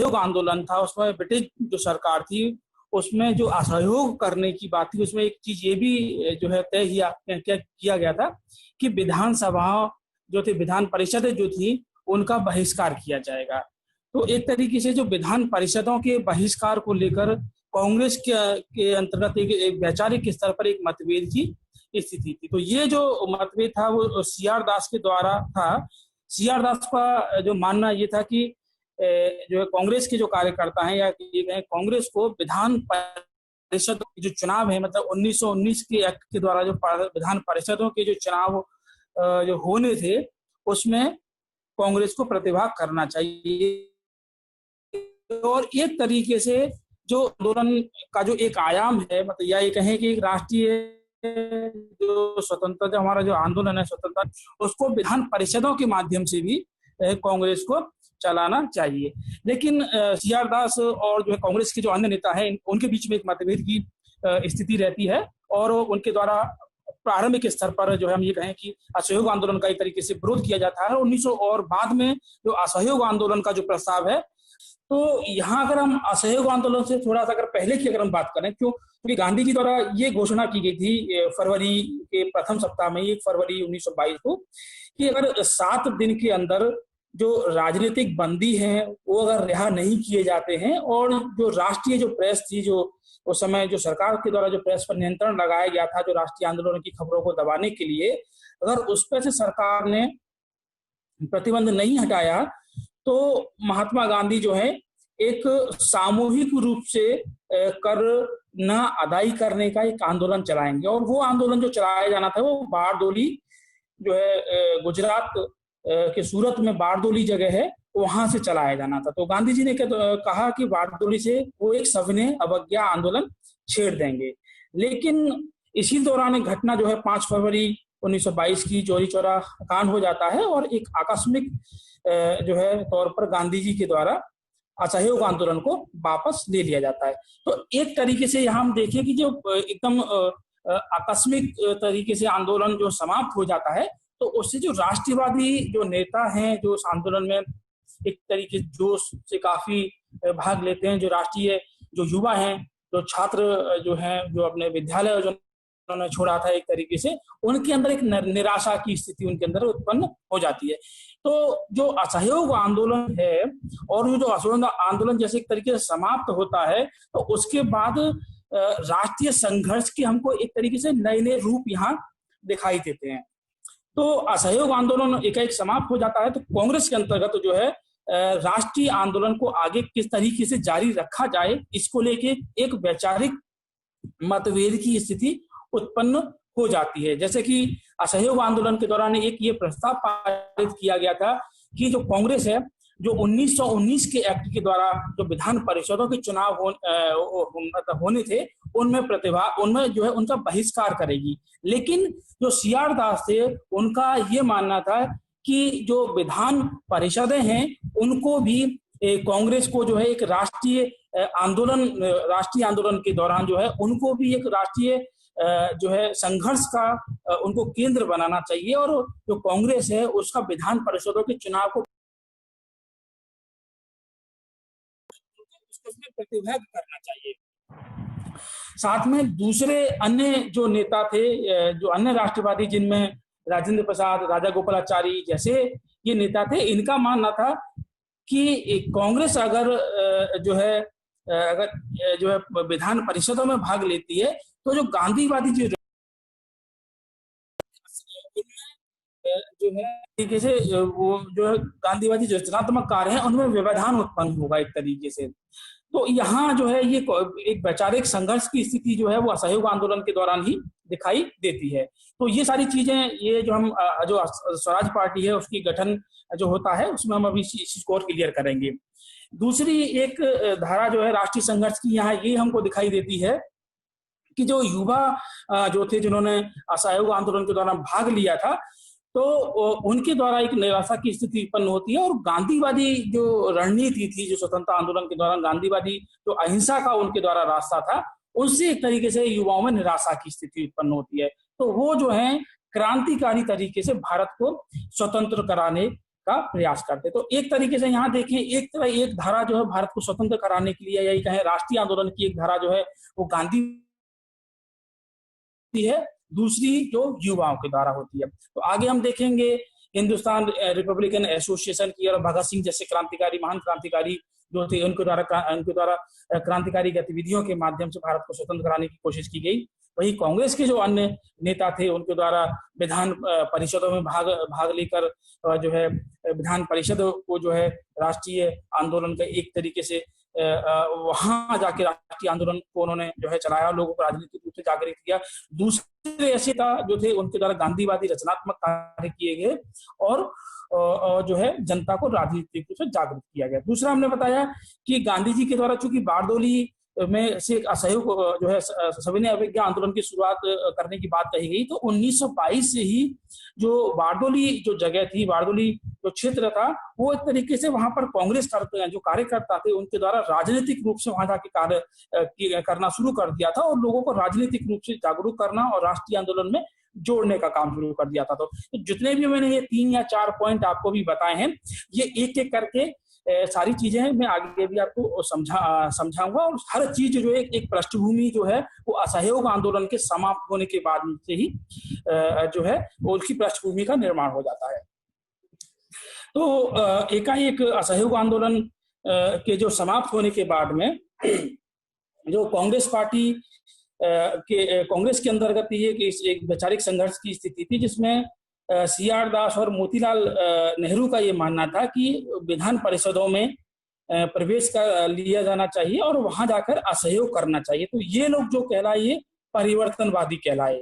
असहयोग आंदोलन था, उसमें ब्रिटिश जो सरकार थी उसमें जो असहयोग करने की बात थी, उसमें एक चीज ये भी जो है तय किया गया था कि विधानसभा जो थे, विधान परिषदें जो थी उनका बहिष्कार किया जाएगा। तो एक तरीके से जो विधान परिषदों के बहिष्कार को लेकर कांग्रेस के अंतर्गत एक वैचारिक स्तर पर एक मतभेद की स्थिति थी। तो ये जो मतभेद था वो सीआर दास के द्वारा था। सीआर दास का जो मानना ये था कि जो है कांग्रेस के जो कार्यकर्ता हैं या ये कांग्रेस को विधान परिषद जो चुनाव है, मतलब 1919 के एक्ट के द्वारा जो विधान परिषदों के जो चुनाव जो होने थे उसमें कांग्रेस को प्रतिभाग करना चाहिए। और एक तरीके से जो आंदोलन का जो एक आयाम है, मतलब या ये कहें कि एक राष्ट्रीय जो स्वतंत्रता, हमारा जो आंदोलन है स्वतंत्रता, उसको विधान परिषदों के माध्यम से भी कांग्रेस को चलाना चाहिए। लेकिन सीआर दास और जो है कांग्रेस के जो अन्य नेता हैं उनके बीच में एक मतभेद की स्थिति रहती है और उनके द्वारा प्रारंभिक स्तर पर जो है हम ये कहें कि असहयोग आंदोलन का एक तरीके से विरोध किया जाता है 1900 और बाद में जो असहयोग आंदोलन का जो प्रस्ताव है। तो यहाँ अगर हम असहयोग आंदोलन से थोड़ा सा अगर पहले की अगर हम बात करें, क्योंकि गांधी जी द्वारा ये घोषणा की गई थी फरवरी के प्रथम सप्ताह में, 1 फरवरी 1922 को, कि अगर 7 दिन के अंदर जो राजनीतिक बंदी हैं वो अगर रिहा नहीं किए जाते हैं और जो राष्ट्रीय जो प्रेस थी, जो उस समय जो सरकार के द्वारा जो प्रेस पर नियंत्रण लगाया गया था जो राष्ट्रीय आंदोलन की खबरों को दबाने के लिए, अगर उस पर से सरकार ने प्रतिबंध नहीं हटाया तो महात्मा गांधी जो है एक सामूहिक रूप से कर न अदाई करने का एक आंदोलन चलाएंगे। और वो आंदोलन जो चलाया जाना था वो बारडोली जो है गुजरात के सूरत में बारडोली जगह है, वहां से चलाया जाना था। तो गांधी जी ने कहा कि बारडोली से वो एक सविनय अवज्ञा आंदोलन छेड़ देंगे। लेकिन इसी दौरान एक घटना जो है 5 फरवरी 1922 की चौरी चौरा कांड हो जाता है और एक आकस्मिक जो है तौर पर गांधी जी के द्वारा असहयोग आंदोलन को वापस ले लिया जाता है। तो एक तरीके से यहाँ हम देखें कि जो एकदम आकस्मिक तरीके से आंदोलन जो समाप्त हो जाता है, तो उससे जो राष्ट्रवादी जो नेता हैं जो उस आंदोलन में एक तरीके जोश से काफी भाग लेते हैं, जो राष्ट्रीय जो युवा हैं, जो छात्र जो हैं, जो अपने विद्यालय जो उन्होंने छोड़ा था, एक तरीके से उनके अंदर एक निराशा की स्थिति उनके अंदर उत्पन्न हो जाती है। तो जो असहयोग आंदोलन है और जो असहयोग आंदोलन जैसे एक तरीके से समाप्त होता है, तो उसके बाद राष्ट्रीय संघर्ष के हमको एक तरीके से नए नए रूप यहाँ दिखाई देते हैं। तो असहयोग आंदोलन एकाएक समाप्त हो जाता है, तो कांग्रेस के अंतर्गत जो है राष्ट्रीय आंदोलन को आगे किस तरीके से जारी रखा जाए, इसको लेके एक वैचारिक मतभेद की स्थिति उत्पन्न हो जाती है। जैसे कि असहयोग आंदोलन के दौरान एक ये प्रस्ताव पारित किया गया था कि जो कांग्रेस है जो 1919 के एक्ट के द्वारा जो विधान परिषदों के चुनाव होने थे उनमें जो है उनका बहिष्कार करेगी। लेकिन जो सीआर दास थे उनका ये मानना था कि जो विधान परिषदें हैं उनको भी कांग्रेस को जो है एक राष्ट्रीय आंदोलन के दौरान जो है उनको भी एक राष्ट्रीय जो है संघर्ष का उनको केंद्र बनाना चाहिए और जो कांग्रेस है उसका विधान परिषदों के चुनाव को प्रतिभाग करना चाहिए। साथ में दूसरे अन्य जो नेता थे, जो अन्य राष्ट्रवादी, जिनमें राजेंद्र प्रसाद, राजा गोपालाचारी जैसे ये नेता थे, इनका मानना था कि कांग्रेस अगर जो है विधान परिषदों में भाग लेती है तो जो गांधीवादी जो है तरीके से वो जो है गांधीवादी जो रचनात्मक कार्य है उनमें व्यवधान उत्पन्न होगा एक तरीके से। तो यहाँ जो है ये एक वैचारिक संघर्ष की स्थिति जो है वो असहयोग आंदोलन के दौरान ही दिखाई देती है। तो ये सारी चीजें, ये जो हम जो स्वराज पार्टी है उसकी गठन जो होता है उसमें हम अभी इस चीज को और क्लियर करेंगे। दूसरी एक धारा जो है राष्ट्रीय संघर्ष की, यहाँ ये हमको दिखाई देती है कि जो युवा जो थे जिन्होंने असहयोग आंदोलन के दौरान भाग लिया था, तो उनके द्वारा एक निराशा की स्थिति उत्पन्न होती है और गांधीवादी जो रणनीति थी, जो स्वतंत्रता आंदोलन के दौरान गांधीवादी जो अहिंसा का उनके द्वारा रास्ता था, उससे एक तरीके से युवाओं में निराशा की स्थिति उत्पन्न होती है। तो वो जो है क्रांतिकारी तरीके से भारत को स्वतंत्र कराने का प्रयास करते। तो एक तरीके से यहाँ देखें, एक धारा जो है भारत को स्वतंत्र कराने के लिए, यही कहें राष्ट्रीय आंदोलन की एक धारा जो है वो गांधी है, दूसरी जो युवाओं के द्वारा होती है। तो आगे हम देखेंगे हिंदुस्तान रिपब्लिकन एसोसिएशन की और भगत सिंह जैसे क्रांतिकारी, महान क्रांतिकारी जो थे, उनके द्वारा क्रांतिकारी गतिविधियों के माध्यम से भारत को स्वतंत्र कराने की कोशिश की गई। वही कांग्रेस के जो अन्य नेता थे, उनके द्वारा विधान परिषदों में भाग लेकर जो है विधान परिषद को जो है राष्ट्रीय आंदोलन का एक तरीके से वहां जाके राष्ट्रीय आंदोलन को उन्होंने जो है चलाया, लोगों को राजनीतिक रूप से जागृत किया। दूसरे ऐसे जो थे उनके द्वारा गांधीवादी रचनात्मक कार्य किए गए और जो है जनता को राजनीतिक रूप से जागृत किया गया। दूसरा हमने बताया कि गांधी जी के द्वारा चूंकि बारडोली में से असहयोग जो है सविनय अवज्ञा आंदोलन की शुरुआत करने की बात कही गई, तो 1922 से ही जो बारडोली जो जगह थी, बारडोली जो क्षेत्र था, वो एक तरीके से वहां पर कांग्रेस जो कार्यकर्ता थे उनके द्वारा राजनीतिक रूप से वहां जाके कार्य करना शुरू कर दिया था और लोगों को राजनीतिक रूप से जागरूक करना और राष्ट्रीय आंदोलन में जोड़ने का काम शुरू कर दिया था। तो जितने भी मैंने ये 3 या 4 पॉइंट आपको भी बताए हैं, ये एक एक करके सारी चीजें मैं आगे भी आपको समझाऊंगा और हर चीज जो है एक पृष्ठभूमि जो है वो असहयोग आंदोलन के समाप्त होने के बाद से ही जो है वो उसकी पृष्ठभूमि का निर्माण हो जाता है। तो एकाएक असहयोग आंदोलन के जो समाप्त होने के बाद में जो कांग्रेस पार्टी कांग्रेस के अंतर्गत ये एक वैचारिक संघर्ष की स्थिति थी, जिसमें CR दास और मोतीलाल नेहरू का ये मानना था कि विधान परिषदों में प्रवेश कर लिया जाना चाहिए और वहां जाकर असहयोग करना चाहिए। तो ये लोग जो कहलाए ये परिवर्तनवादी कहलाए।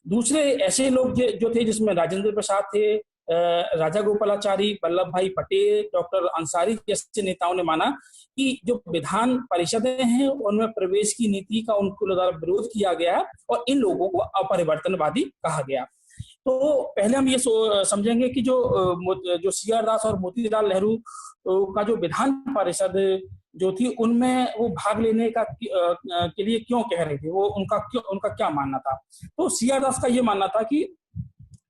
दूसरे ऐसे लोग जो थे जिसमें राजेंद्र प्रसाद थे, राजा गोपालाचारी, वल्लभ भाई पटेल, डॉक्टर अंसारी जैसे नेताओं ने माना कि जो विधान परिषदें हैं उनमें प्रवेश की नीति का उनको द्वारा विरोध किया गया और इन लोगों को अपरिवर्तनवादी कहा गया। तो पहले हम ये समझेंगे कि जो CR दास और मोतीलाल नेहरू का जो विधान परिषद जो थी उनमें वो भाग लेने का के लिए क्यों कह रहे थे, वो उनका क्या मानना था। तो CR दास का ये मानना था कि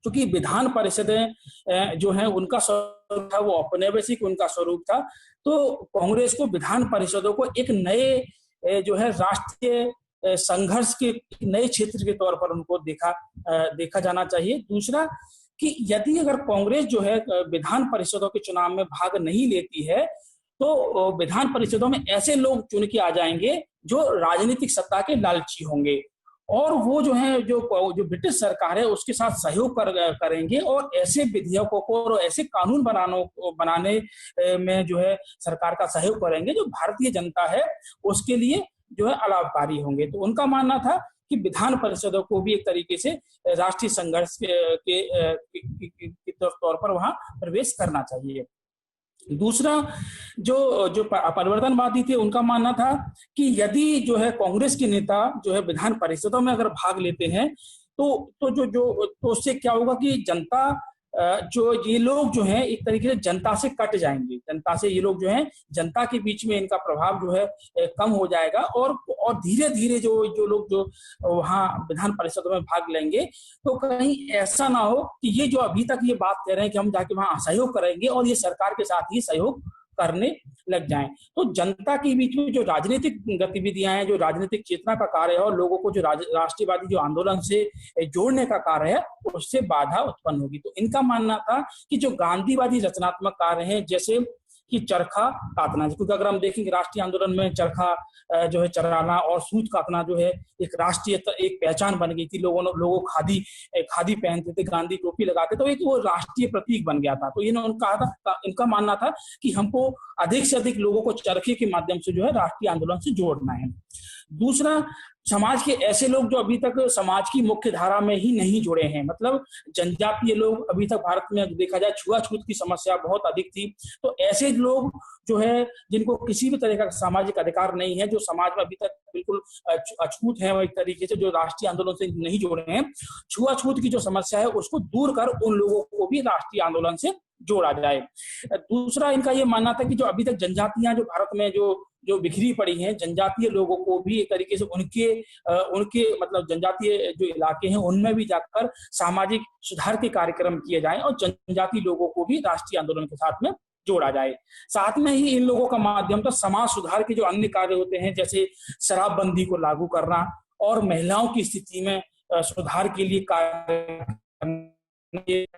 क्योंकि विधान परिषदें जो है उनका स्वरूप था वो औपनिवेशिक उनका स्वरूप था, तो कांग्रेस को विधान परिषदों को एक नए जो है राष्ट्रीय संघर्ष के नए क्षेत्र के तौर पर उनको देखा जाना चाहिए। दूसरा कि यदि अगर कांग्रेस जो है विधान परिषदों के चुनाव में भाग नहीं लेती है तो विधान परिषदों में ऐसे लोग चुन के आ जाएंगे जो राजनीतिक सत्ता के लालची होंगे और वो जो है जो ब्रिटिश सरकार है उसके साथ सहयोग करेंगे और ऐसे विधेयकों को और ऐसे कानून बनाने में जो है सरकार का सहयोग करेंगे जो भारतीय जनता है उसके लिए जो है अलाभकारी होंगे। तो उनका मानना था कि विधान परिषदों को भी एक तरीके से राष्ट्रीय संघर्ष के तौर पर वहां प्रवेश करना चाहिए। दूसरा जो परिवर्तनवादी थे उनका मानना था कि यदि जो है कांग्रेस के नेता जो है विधान परिषदों में अगर भाग लेते हैं तो उससे क्या होगा कि जनता जो ये लोग जो हैं एक तरीके से जनता से कट जाएंगे, जनता से ये लोग जो हैं जनता के बीच में इनका प्रभाव जो है कम हो जाएगा और धीरे धीरे जो लोग जो वहां विधान परिषद में भाग लेंगे तो कहीं ऐसा ना हो कि ये जो अभी तक ये बात कह रहे हैं कि हम जाके वहां असहयोग करेंगे और ये सरकार के साथ ही सहयोग करने लग जाएं। तो जनता के बीच में जो राजनीतिक गतिविधियां हैं, जो राजनीतिक चेतना का कार्य है और लोगों को जो राष्ट्रीयवादी जो आंदोलन से जोड़ने का कार्य है उससे बाधा उत्पन्न होगी। तो इनका मानना था कि जो गांधीवादी रचनात्मक कार्य है जैसे कि चरखा काटना, क्योंकि अगर हम देखेंगे राष्ट्रीय आंदोलन में चरखा जो है चराना और सूत काटना जो है एक राष्ट्रीय एक पहचान बन गई थी। लोगों खादी पहनते थे, गांधी टोपी लगाते, तो एक वो राष्ट्रीय प्रतीक बन गया था। तो इनका मानना था कि हमको अधिक से अधिक लोगों को चरखे के माध्यम से जो है राष्ट्रीय आंदोलन से जोड़ना है। दूसरा, समाज के ऐसे लोग जो अभी तक समाज की मुख्य धारा में ही नहीं जुड़े हैं, मतलब जनजातीय लोग, अभी तक भारत में देखा जाए छुआछूत की समस्या बहुत अधिक थी, तो ऐसे लोग जो है जिनको किसी भी तरह का सामाजिक अधिकार नहीं है, जो समाज में अभी तक बिल्कुल अछूत है, एक तरीके से जो राष्ट्रीय आंदोलन से नहीं जुड़े हैं, छुआछूत की जो समस्या है उसको दूर कर उन लोगों को भी राष्ट्रीय आंदोलन से जोड़ा जाए। दूसरा, इनका ये मानना था कि जो अभी तक जनजातियां जो भारत में जो जो बिखरी पड़ी हैं जनजातीय लोगों को भी एक तरीके से उनके मतलब जनजातीय जो इलाके हैं उनमें भी जाकर सामाजिक सुधार के कार्यक्रम किए जाएं और जनजातीय लोगों को भी राष्ट्रीय आंदोलन के साथ में जोड़ा जाए। साथ में ही इन लोगों का माध्यम तो समाज सुधार के जो अन्य कार्य होते हैं, जैसे शराबबंदी को लागू करना और महिलाओं की स्थिति में सुधार के लिए कार्य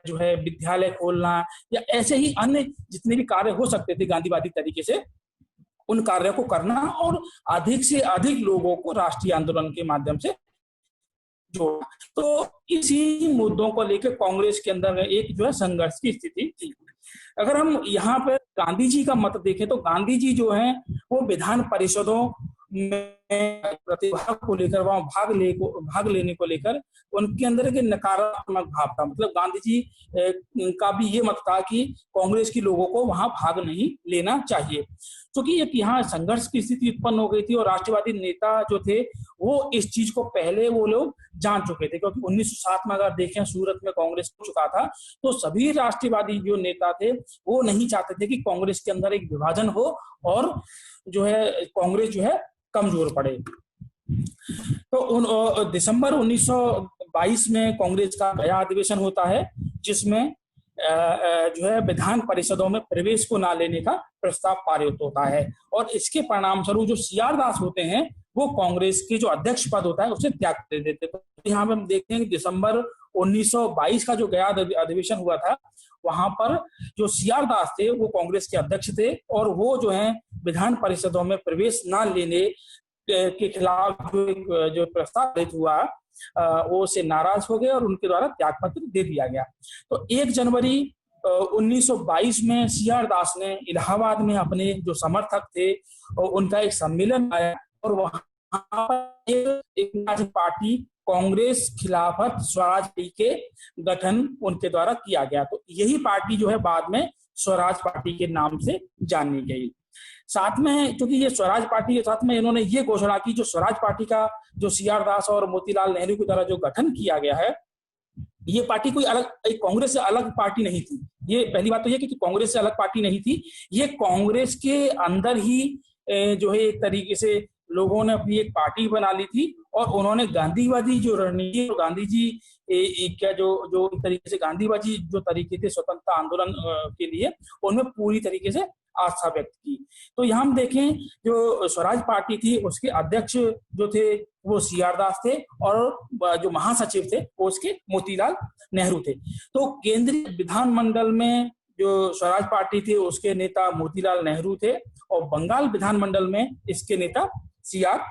जो है विद्यालय खोलना या ऐसे ही अन्य जितने भी कार्य हो सकते थे गांधीवादी तरीके से, उन कार्यों को करना और अधिक से अधिक लोगों को राष्ट्रीय आंदोलन के माध्यम से जोड़ा। तो इसी मुद्दों को लेकर कांग्रेस के अंदर एक जो है संघर्ष की स्थिति थी। अगर हम यहाँ पर गांधी जी का मत देखें तो गांधी जी जो है वो विधान परिषदों में प्रतिभा को लेकर, वहां भाग लेने को लेकर उनके अंदर एक नकारात्मक भाव था। मतलब गांधी जी का भी ये मत था कि कांग्रेस के लोगों को वहां भाग नहीं लेना चाहिए, क्योंकि एक यहाँ संघर्ष की स्थिति उत्पन्न हो गई थी और राष्ट्रवादी नेता जो थे वो इस चीज को पहले वो लोग जान चुके थे। क्योंकि 1907 में अगर देखें सूरत में कांग्रेस हो चुका था, तो सभी राष्ट्रवादी जो नेता थे वो नहीं चाहते थे कि कांग्रेस के अंदर एक विभाजन हो और जो है कांग्रेस जो है कमजोर पड़े। तो दिसंबर 1922 में कांग्रेस का गया अधिवेशन होता है, जिसमें जो है विधान परिषदों में प्रवेश को ना लेने का प्रस्ताव पारित होता है और इसके परिणाम स्वरूप जो सीआर दास होते हैं वो कांग्रेस के जो अध्यक्ष पद होता है उसे त्याग दे देते। तो यहाँ पे हम देखते हैं कि दिसंबर 1922 का जो गया अधिवेशन हुआ था, वहां पर जो सीआर दास थे वो कांग्रेस के अध्यक्ष थे और वो जो है विधान परिषदों में प्रवेश न लेने के खिलाफ जो प्रस्ताव पारित हुआ वो से नाराज हो गए और उनके द्वारा त्यागपत्र दे दिया गया। तो 1 जनवरी 1922 में सीआर दास ने इलाहाबाद में अपने जो समर्थक थे उनका एक सम्मेलन आया और वहां पर एक पार्टी कांग्रेस खिलाफत स्वराज के गठन उनके द्वारा किया गया। तो यही पार्टी जो है बाद में स्वराज पार्टी के नाम से जानी गई। साथ में क्योंकि ये स्वराज पार्टी के साथ में इन्होंने ये घोषणा की, जो स्वराज पार्टी का जो सीआर दास और मोतीलाल नेहरू के द्वारा जो गठन किया गया है, ये पार्टी कोई अलग एक कांग्रेस से अलग पार्टी नहीं थी। ये पहली बात तो ये कि कांग्रेस से अलग पार्टी नहीं थी, ये कांग्रेस के अंदर ही जो है एक तरीके से लोगों ने अपनी एक पार्टी बना ली थी और उन्होंने गांधीवादी जो रणनीति और गांधी जी क्या जो तरीके से गांधीवादी जो तरीके थे स्वतंत्रता आंदोलन के लिए, उनमें पूरी तरीके से आस्था व्यक्त की। तो यहाँ हम देखें जो स्वराज पार्टी थी उसके अध्यक्ष जो थे वो सीआर दास थे और जो महासचिव थे वो उसके मोतीलाल नेहरू थे। तो केंद्रीय विधानमंडल में जो स्वराज पार्टी थी उसके नेता मोतीलाल नेहरू थे और बंगाल विधानमंडल में इसके नेता सीआर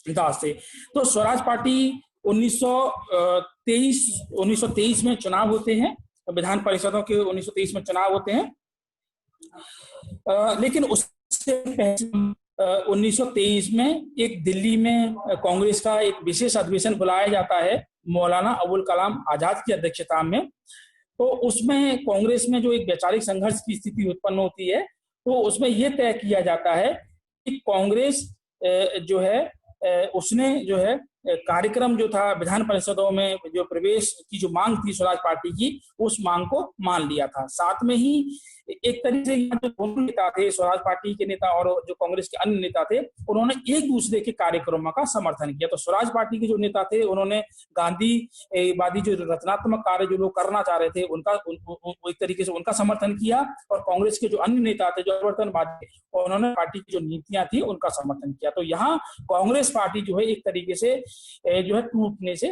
दास थे। तो स्वराज पार्टी 1923 में चुनाव होते हैं, विधान परिषदों के 1923 में चुनाव होते हैं, लेकिन उससे पहले 1923 में एक दिल्ली में कांग्रेस का एक विशेष अधिवेशन बुलाया जाता है मौलाना अबुल कलाम आजाद की अध्यक्षता में। तो उसमें कांग्रेस में जो एक वैचारिक संघर्ष की स्थिति उत्पन्न होती है, तो उसमें यह तय किया जाता है कि कांग्रेस जो है उसने जो है कार्यक्रम जो था विधान परिषदों में जो प्रवेश की जो मांग थी स्वराज पार्टी की, उस मांग को मान लिया था। साथ में ही एक तरीके से यहाँ जो दोनों नेता थे, स्वराज पार्टी के नेता और जो कांग्रेस के अन्य नेता थे, उन्होंने एक दूसरे के कार्यक्रमों का समर्थन किया। तो स्वराज पार्टी के जो नेता थे उन्होंने गांधीवादी जो रचनात्मक कार्य जो लोग करना चाह रहे थे उनका एक तरीके से उनका समर्थन किया और कांग्रेस के जो अन्य नेता थे जो परिवर्तनवादी, उन्होंने पार्टी की जो नीतियां थी उनका समर्थन किया। तो यहाँ कांग्रेस पार्टी जो है एक तरीके से जो है टूटने से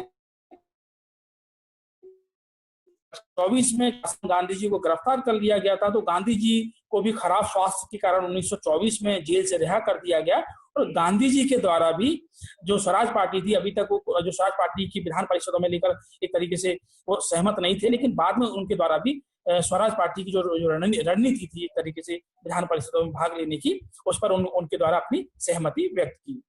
1924 में गांधी जी को गिरफ्तार कर लिया गया था। तो गांधी जी को भी खराब स्वास्थ्य के कारण 1924 में जेल से रिहा कर दिया गया और गांधी जी के द्वारा भी जो स्वराज पार्टी थी, अभी तक जो स्वराज पार्टी की विधान परिषदों में लेकर एक तरीके से वो सहमत नहीं थे, लेकिन बाद में उनके द्वारा भी स्वराज पार्टी की जो रणनीति थी एक तरीके से विधान परिषदों में भाग लेने की, उस पर उनके द्वारा अपनी सहमति व्यक्त की।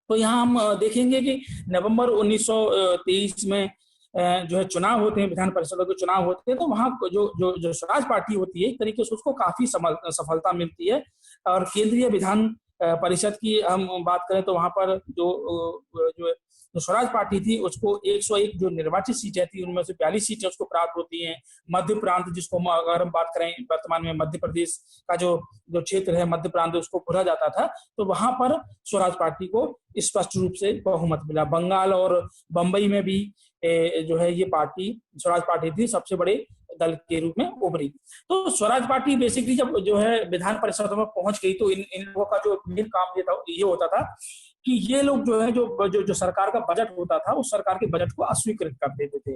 तो यहाँ हम देखेंगे कि नवंबर 1923 में जो है चुनाव होते हैं, विधान परिषदों के चुनाव होते हैं, तो वहाँ जो स्वराज पार्टी होती है एक तरीके से उसको काफी सफलता मिलती है और केंद्रीय विधान परिषद की हम बात करें तो वहां पर जो स्वराज पार्टी थी उसको 101 जो निर्वाचित सीटें थी उनमें से 42 सीटें उसको प्राप्त होती हैं। मध्य प्रांत, जिसको अगर हम बात करें वर्तमान में मध्य प्रदेश का जो जो क्षेत्र है मध्य प्रांत, उसको बोला जाता था, तो वहां पर स्वराज पार्टी को स्पष्ट रूप से बहुमत मिला। बंगाल और बंबई में भी जो है ये पार्टी स्वराज पार्टी थी सबसे बड़े दल के रूप में उभरी। तो स्वराज पार्टी बेसिकली जब जो है विधान परिषद में पहुंच गई तो इन लोगों का जो मेन काम ये होता था कि ये लोग जो है जो सरकार का बजट होता था उस सरकार के बजट को अस्वीकृत कर देते थे,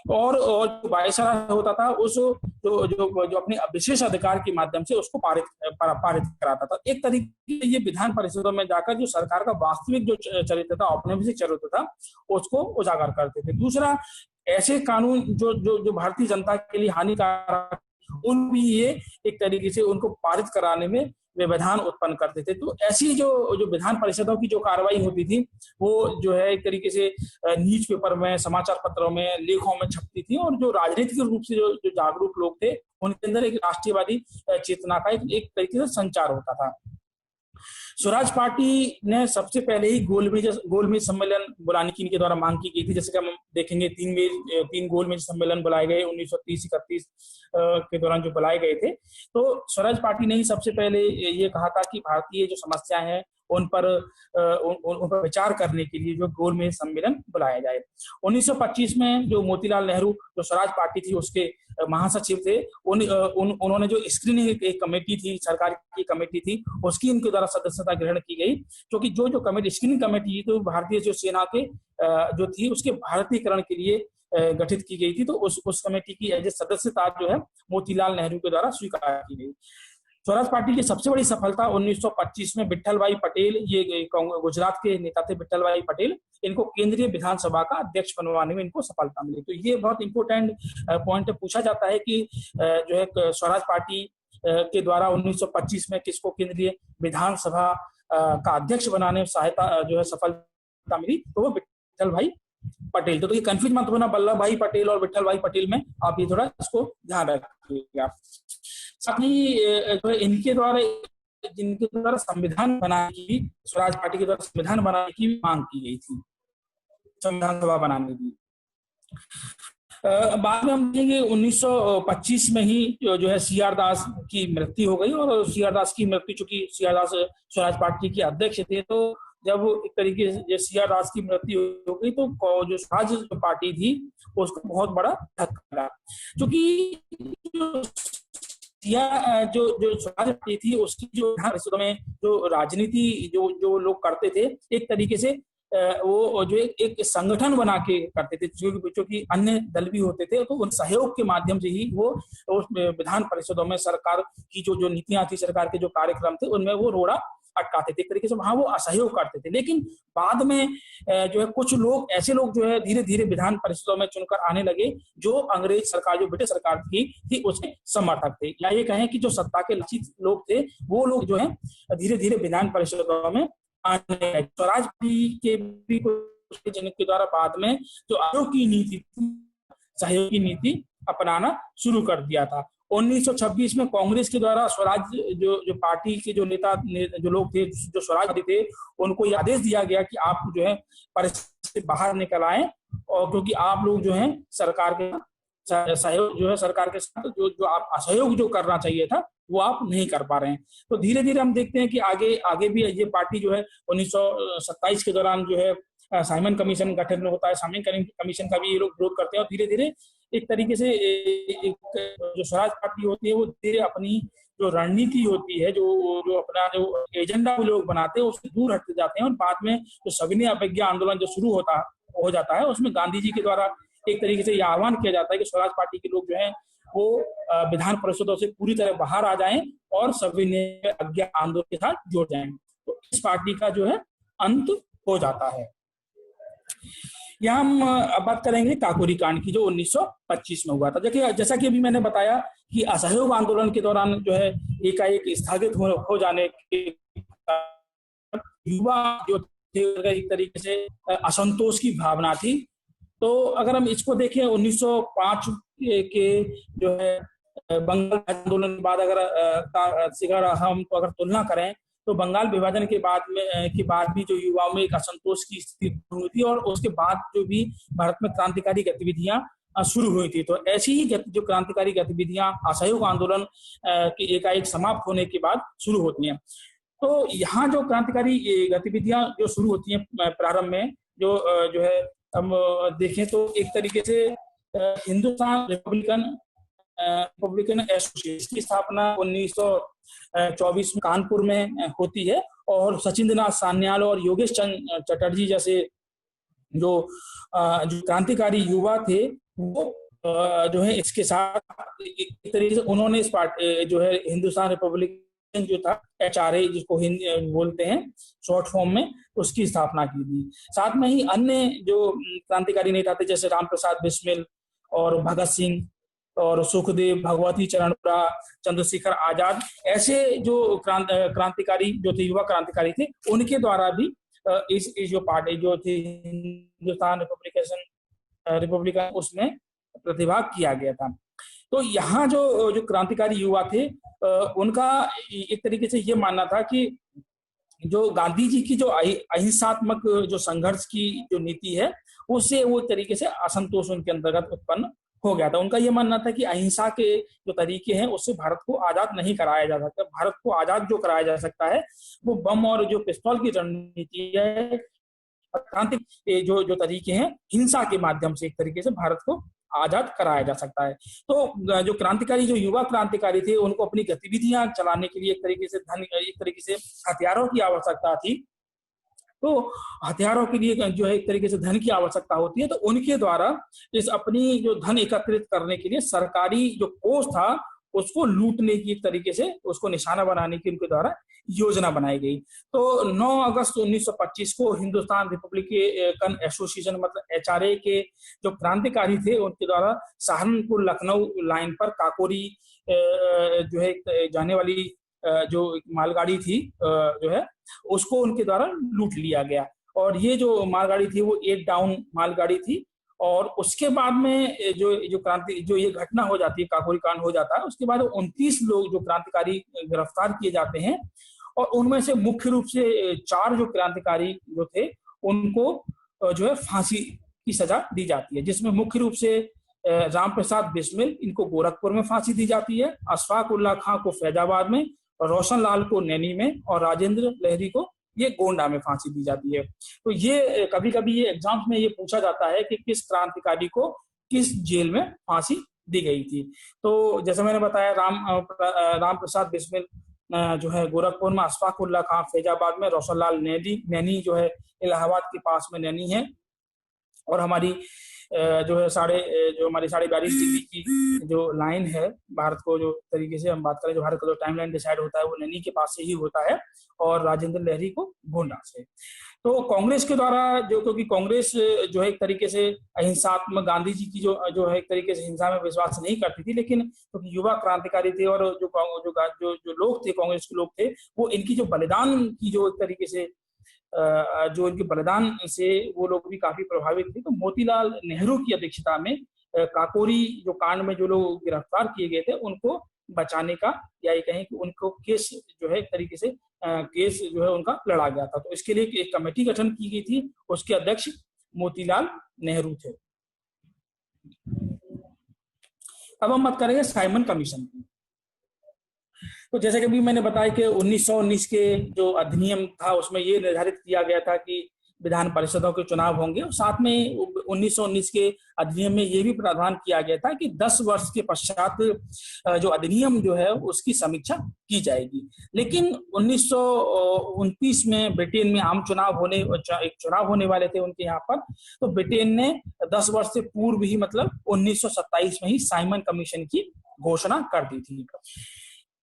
और जो वायसराय होता था उस जो अपने विशेष अधिकार के माध्यम से उसको पारित कराता था। एक तरीके से ये विधान परिषदों में जाकर जो सरकार का वास्तविक जो चरित्र था, औपनिवेशिक चरित्र था, उसको उजागर करते थे। दूसरा, ऐसे कानून जो भारतीय जनता के लिए हानिकारक, उन भी ये एक तरीके से उनको पारित कराने में व्यवधान उत्पन्न करते थे। तो ऐसी जो विधान परिषदों की जो कार्रवाई होती थी वो जो है एक तरीके से न्यूज पेपर में, समाचार पत्रों में, लेखों में छपती थी, और जो राजनीतिक रूप से जो जागरूक लोग थे उनके अंदर एक राष्ट्रीयवादी चेतना का एक तरीके से संचार होता था। स्वराज पार्टी ने सबसे पहले ही गोलमेज सम्मेलन बुलाने की इनके द्वारा मांग की गई थी। जैसे कि हम देखेंगे 3 गोलमेज सम्मेलन बुलाए गए 1930-31 के दौरान जो बुलाए गए थे। तो स्वराज पार्टी ने ही सबसे पहले ये कहा था कि भारतीय जो समस्याएं हैं उन पर विचार करने के लिए जो गोलमेज सम्मेलन बुलाया जाए। 1925 में जो मोतीलाल नेहरू जो स्वराज पार्टी थी उसके महासचिव थे, उन्होंने जो स्क्रीनिंग एक कमेटी थी, सरकार की कमेटी थी, उसकी इनके द्वारा सदस्यता ग्रहण की गई। क्योंकि जो कमेटी, स्क्रीनिंग कमेटी तो भारतीय जो सेना के जो थी उसके भारतीयकरण के लिए गठित की गई थी। तो उस कमेटी की सदस्यता जो है मोतीलाल नेहरू के द्वारा स्वीकार की गई। स्वराज पार्टी की सबसे बड़ी सफलता 1925 में विट्ठल भाई पटेल, ये गुजरात के नेता थे विट्ठल भाई पटेल, इनको केंद्रीय विधानसभा का अध्यक्ष बनवाने में इनको सफलता मिली। तो ये बहुत इंपॉर्टेंट पॉइंट पूछा जाता है कि जो है स्वराज पार्टी के द्वारा 1925 में किसको केंद्रीय विधानसभा का अध्यक्ष बनाने में सहायता जो है सफलता मिली, तो वो विट्ठल भाई पटेल। तो ये कंफ्यूज मत होना वल्लभ भाई पटेल और विट्ठल भाई पटेल में, आप ये थोड़ा इसको ध्यान रखिएगा। साथ ही जो है इनके द्वारा जिनके द्वारा संविधान बनाने की, स्वराज पार्टी के द्वारा संविधान बनाने की मांग की गई थी, संविधान सभा बनाने की। बाद में हम देखेंगे 1925 में ही जो है सी आर दास की मृत्यु हो गई, और सी आर दास की मृत्यु, चूंकि सी आर दास स्वराज पार्टी के अध्यक्ष थे, तो जब एक तरीके से सी आर दास की मृत्यु हो गई तो जो स्वराज पार्टी थी उसको बहुत बड़ा धक्का लगा। क्योंकि जो स्वराज पार्टी थी उसकी जो विधानसभा में जो राजनीति जो लोग करते थे, एक तरीके से वो जो एक संगठन बना के करते थे, क्योंकि अन्य दल भी होते थे, तो उन सहयोग के माध्यम से ही वो विधान परिषदों में सरकार की जो नीतियां थी, सरकार के जो कार्यक्रम थे, उनमें वो रोड़ा अटकाते थे, एक तरीके से वहां वो असहयोग करते थे। लेकिन बाद में जो है कुछ लोग, ऐसे लोग जो है धीरे धीरे विधान परिषदों में चुनकर आने लगे जो अंग्रेज सरकार, जो ब्रिटिश सरकार थी उसके समर्थक थे, या ये कहें कि जो सत्ता के लक्षित लोग थे, वो लोग जो है धीरे धीरे विधान परिषदों में आने लगे। स्वराज के भी जिनके द्वारा बाद में जो आयोग की नीति, सहयोग की नीति अपनाना शुरू कर दिया था। 1926 में कांग्रेस के द्वारा स्वराज जो पार्टी के जो नेता जो लोग थे, जो स्वराज थे, उनको यह आदेश दिया गया कि आप जो है परिषद से बाहर निकल आए, और क्योंकि आप लोग जो है सरकार के सहयोग जो है सरकार के साथ जो आप असहयोग जो करना चाहिए था वो आप नहीं कर पा रहे हैं। तो धीरे धीरे हम देखते हैं कि आगे भी ये पार्टी जो है 1927 के दौरान जो है साइमन कमीशन गठन होता है, साइमन कमीशन का भी ये लोग विरोध करते हैं, और धीरे धीरे एक तरीके से जो स्वराज पार्टी होती है वो धीरे अपनी जो रणनीति होती है, जो अपना जो एजेंडा लोग बनाते हैं उससे दूर हटते जाते हैं। और बाद में जो सविनय अवज्ञा आंदोलन जो शुरू हो जाता है, उसमें गांधी जी के द्वारा एक तरीके से यह आह्वान किया जाता है कि स्वराज पार्टी के लोग जो है वो विधान परिषदों से पूरी तरह बाहर आ जाएं और सविनय अवज्ञा आंदोलन के साथ जुड़ जाएं। तो इस पार्टी का जो है अंत हो जाता है। यहाँ हम बात करेंगे काकोरी कांड की, जो 1925 में हुआ था। देखिए, जैसा कि अभी मैंने बताया कि असहयोग आंदोलन के दौरान जो है एकाएक स्थगित हो जाने के युवा जो थे एक तरीके से असंतोष की भावना थी। तो अगर हम इसको देखें 1905 के जो है बंगाल आंदोलन के बाद अगर हम अगर तुलना करें तो बंगाल विभाजन के बाद भी जो युवाओं में एक असंतोष की स्थिति हुई थी और उसके बाद जो भी भारत में क्रांतिकारी गतिविधियां शुरू हुई थी। तो ऐसी ही जो क्रांतिकारी गतिविधियां असहयोग आंदोलन के एकाएक समाप्त होने के बाद शुरू होती हैं। तो यहाँ जो क्रांतिकारी गतिविधियां जो शुरू होती हैं प्रारंभ में, जो है हम देखें तो एक तरीके से हिंदुस्तान रिपब्लिकन एसोसिएशन की स्थापना 1924 में कानपुर में होती है और सचिंद्रनाथ सान्याल और योगेश चंद्र चटर्जी जैसे जो क्रांतिकारी युवा थे वो जो है इसके साथ एक तरीके से उन्होंने इस जो है हिंदुस्तान रिपब्लिकन जो था HRA जिसको हिंदी बोलते हैं शॉर्ट फॉर्म में, उसकी स्थापना की थी। साथ में ही अन्य जो क्रांतिकारी नेता थे जैसे राम प्रसाद बिस्मिल और भगत सिंह और सुखदेव, भगवती चरणपुरा, चंद्रशेखर आजाद, ऐसे जो क्रांतिकारी जो थे, युवा क्रांतिकारी थे, उनके द्वारा भी इस जो पार्टी जो थी हिंदुस्तान रिपब्लिकन उसमें प्रतिभाग किया गया था। तो यहाँ जो क्रांतिकारी युवा थे उनका एक तरीके से ये मानना था कि जो गांधी जी की जो अहिंसात्मक जो संघर्ष की जो नीति है उससे वो एक तरीके से असंतोष उनके अंतर्गत उत्पन्न हो गया था। उनका ये मानना था कि अहिंसा के जो तरीके हैं उससे भारत को आजाद नहीं कराया जा सकता। भारत को आजाद जो कराया जा सकता है वो बम और जो पिस्तौल की रणनीति है, क्रांति जो तरीके हैं हिंसा के माध्यम से एक तरीके से भारत को आजाद कराया जा सकता है। तो जो क्रांतिकारी जो युवा क्रांतिकारी थे उनको अपनी गतिविधियां चलाने के लिए एक तरीके से हथियारों की आवश्यकता थी। तो हथियारों के लिए जो है एक तरीके से धन की आवश्यकता होती है। तो उनके द्वारा इस अपनी जो धन एकत्रित करने के लिए सरकारी जो कोष था उसको लूटने की एक तरीके से उसको निशाना बनाने की उनके द्वारा योजना बनाई गई। तो 9 अगस्त 1925 को हिंदुस्तान रिपब्लिकन एसोसिएशन मतलब HRA के जो क्रांतिकारी थे उनके द्वारा सहारनपुर लखनऊ लाइन पर काकोरी जो है जाने वाली जो मालगाड़ी थी जो है उसको उनके द्वारा लूट लिया गया। और ये जो मालगाड़ी थी वो 8 डाउन मालगाड़ी थी। और उसके बाद में जो ये घटना हो जाती है, काकोरी कांड हो जाता है, उसके बाद 29 लोग जो क्रांतिकारी गिरफ्तार किए जाते हैं और उनमें से मुख्य रूप से 4 जो क्रांतिकारी जो थे उनको जो है फांसी की सजा दी जाती है, जिसमें मुख्य रूप से राम प्रसाद बिस्मिल इनको गोरखपुर में फांसी दी जाती है, अशफाक उल्लाह खां को फैजाबाद में, रोशन लाल को नैनी में और राजेंद्र लहरी को ये गोंडा में फांसी दी जाती है। तो ये कभी कभी ये एग्जाम्स में ये पूछा जाता है कि किस क्रांतिकारी को किस जेल में फांसी दी गई थी। तो जैसे मैंने बताया राम प्रसाद बिस्मिल जो है गोरखपुर में, अशफाक उल्लाह खां फैजाबाद में, रोशन लाल नैनी जो है इलाहाबाद के पास में नैनी है, और हमारी जो है हमारी 42.5 डिग्री की जो लाइन है भारत को जो तरीके से हम बात करें, जो भारत का जो टाइम लाइन डिसाइड होता है वो नैनी के पास से ही होता है, और राजेंद्र लहरी को गोंडा से। तो कांग्रेस के द्वारा क्योंकि कांग्रेस जो है एक तरीके से अहिंसात्मक, गांधी जी की जो है एक तरीके से हिंसा में विश्वास नहीं करती थी, लेकिन क्योंकि युवा क्रांतिकारी थे और जो लोग थे, कांग्रेस के लोग थे, वो इनकी जो बलिदान की जो एक तरीके से जो इनके बलिदान से वो लोग भी काफी प्रभावित थे। तो मोतीलाल नेहरू की अध्यक्षता में काकोरी जो कांड में जो लोग गिरफ्तार किए गए थे उनको बचाने का, या ये कहें कि उनको केस जो है एक तरीके से केस जो है उनका लड़ा गया था। तो इसके लिए एक कमेटी गठन की गई थी, उसके अध्यक्ष मोतीलाल नेहरू थे। अब हम बात करेंगे साइमन कमीशन की। तो जैसे कि अभी मैंने बताया कि 1919 के जो अधिनियम था उसमें ये निर्धारित किया गया था कि विधान परिषदों के चुनाव होंगे, और साथ में 1919 के अधिनियम में ये भी प्रावधान किया गया था कि 10 वर्ष के पश्चात जो अधिनियम जो है उसकी समीक्षा की जाएगी। लेकिन 1929 में ब्रिटेन में आम चुनाव होने वाले थे उनके यहाँ पर, तो ब्रिटेन ने 10 वर्ष से पूर्व ही मतलब 1927 में ही साइमन कमीशन की घोषणा कर दी थी।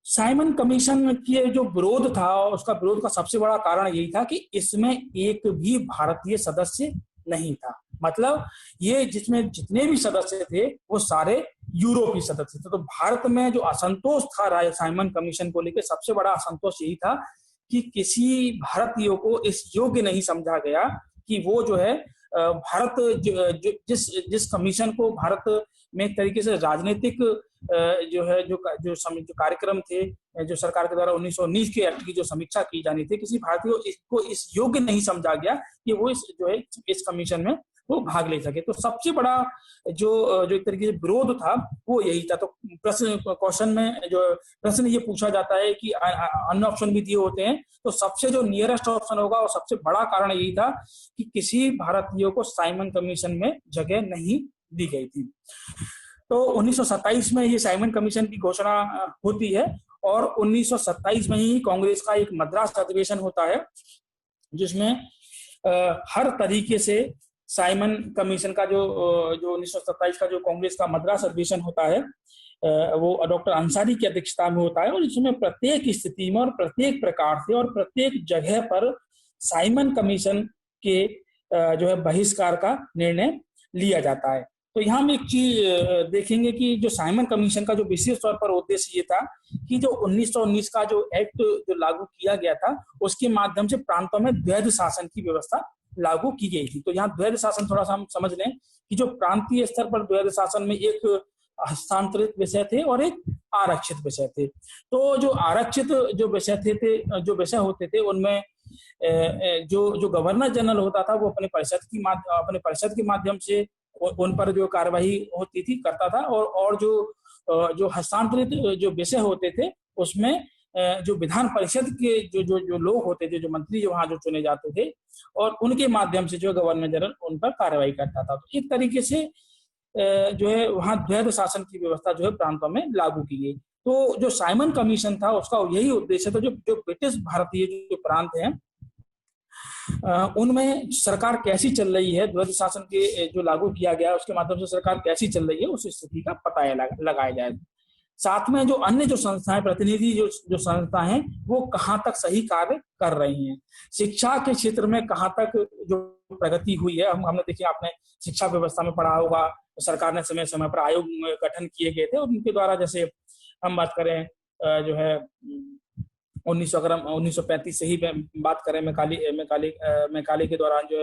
साइमन कमीशन के जो विरोध था, उसका विरोध का सबसे बड़ा कारण यही था कि इसमें एक भी भारतीय सदस्य नहीं था। मतलब ये जिसमें जितने भी सदस्य थे वो सारे यूरोपीय सदस्य थे। तो भारत में जो असंतोष था साइमन कमीशन को लेकर, सबसे बड़ा असंतोष यही था कि किसी भारतीय को इस योग्य नहीं समझा गया कि वो जो है भारत जिस कमीशन को भारत में एक तरीके से राजनीतिक जो है जो कार्यक्रम थे जो सरकार के द्वारा 1919 के एक्ट की जो समीक्षा की जानी थी, किसी भारतीय को इस योग्य नहीं समझा गया कि वो इस कमीशन में वो भाग ले सके। तो सबसे बड़ा जो एक तरीके से विरोध था वो यही था। तो क्वेश्चन में जो प्रश्न ये पूछा जाता है कि अन्य ऑप्शन भी दिए होते हैं, तो सबसे जो नियरेस्ट ऑप्शन होगा और सबसे बड़ा कारण यही था कि किसी भारतीय को साइमन कमीशन में जगह नहीं दी गई थी। तो 1927 में ये साइमन कमीशन की घोषणा होती है और 1927 में ही कांग्रेस का एक मद्रास अधिवेशन होता है, जिसमें हर तरीके से साइमन कमीशन का जो 1927 का जो कांग्रेस का मद्रास अधिवेशन होता है वो डॉक्टर अंसारी की अध्यक्षता में होता है, और इसमें प्रत्येक स्थिति में और प्रत्येक प्रकार से और प्रत्येक जगह पर साइमन कमीशन के जो है बहिष्कार का निर्णय लिया जाता है। तो यहाँ हम एक चीज देखेंगे कि जो साइमन कमीशन का जो विशेष तौर पर उद्देश्य ये था कि जो 1919 का जो एक्ट जो लागू किया गया था उसके माध्यम से प्रांतों में द्वैध शासन की व्यवस्था लागू की गई थी। तो यहाँ द्वैध शासन थोड़ा सा हम समझ लें कि जो प्रांतीय स्तर पर द्वैध शासन में एक हस्तांतरित विषय थे और एक आरक्षित विषय थे। तो जो आरक्षित जो विषय होते थे उनमें जो गवर्नर जनरल होता था वो अपने परिषद के माध्यम से उन पर जो कार्यवाही होती थी करता था, और जो हस्तांतरित जो विषय होते थे उसमें जो विधान परिषद के जो लोग होते थे, जो मंत्री जो वहां जो चुने जाते थे, और उनके माध्यम से जो गवर्नर जनरल उन पर कार्रवाई करता था। तो एक तरीके से जो है वहां द्वैध शासन की व्यवस्था जो है प्रांतों में लागू की गई। तो जो साइमन कमीशन था उसका यही उद्देश्य था, जो ब्रिटिश भारतीय जो प्रांत हैं उनमें सरकार कैसी चल रही है, द्वैध शासन के जो लागू किया गया उसके माध्यम से सरकार कैसी चल रही है उस स्थिति का पता लगाया जाए। साथ में जो अन्य जो संस्थाएं प्रतिनिधि जो संस्था हैं वो कहाँ तक सही कार्य कर रही हैं, शिक्षा के क्षेत्र में कहाँ तक जो प्रगति हुई है। हमने देखिए, आपने शिक्षा व्यवस्था में पढ़ा होगा, सरकार ने समय समय पर आयोग गठन किए गए थे और उनके द्वारा, जैसे हम बात करें जो है 1935 से ही बात करें, मैकाले के दौरान जो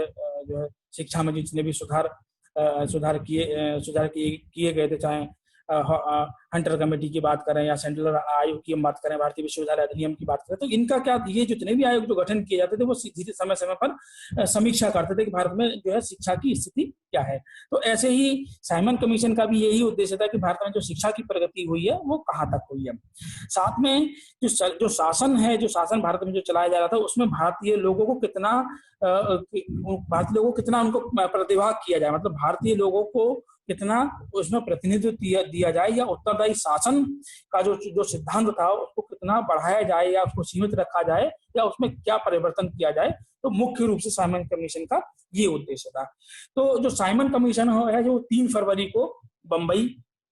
है शिक्षा में जितने भी सुधार किए गए थे, चाहे हंटर कमेटी की बात करें या सेंट्रल आयोग की हम बात करें, भारतीय विश्वविद्यालय अधिनियम की बात करें, तो इनका क्या, ये जितने भी आयोग जो गठन किए जाते थे वो समय समय पर समीक्षा करते थे कि भारत में जो है शिक्षा की स्थिति क्या है। तो ऐसे ही साइमन कमीशन का भी यही उद्देश्य था कि भारत में जो शिक्षा की प्रगति हुई है वो कहाँ तक हुई है। साथ में जो शासन भारत में जो चलाया जा रहा था उसमें भारतीय लोगों को कितना उनको प्रतिभाग किया जाए, मतलब भारतीय लोगों को कितना उसमें प्रतिनिधित्व दिया जाए, या उत्तरदायी शासन का जो सिद्धांत था उसको कितना बढ़ाया जाए या उसको सीमित रखा जाए, या उसमें क्या परिवर्तन किया जाए। तो मुख्य रूप से साइमन कमीशन का ये उद्देश्य था। तो जो साइमन कमीशन है जो 3 फरवरी को बम्बई,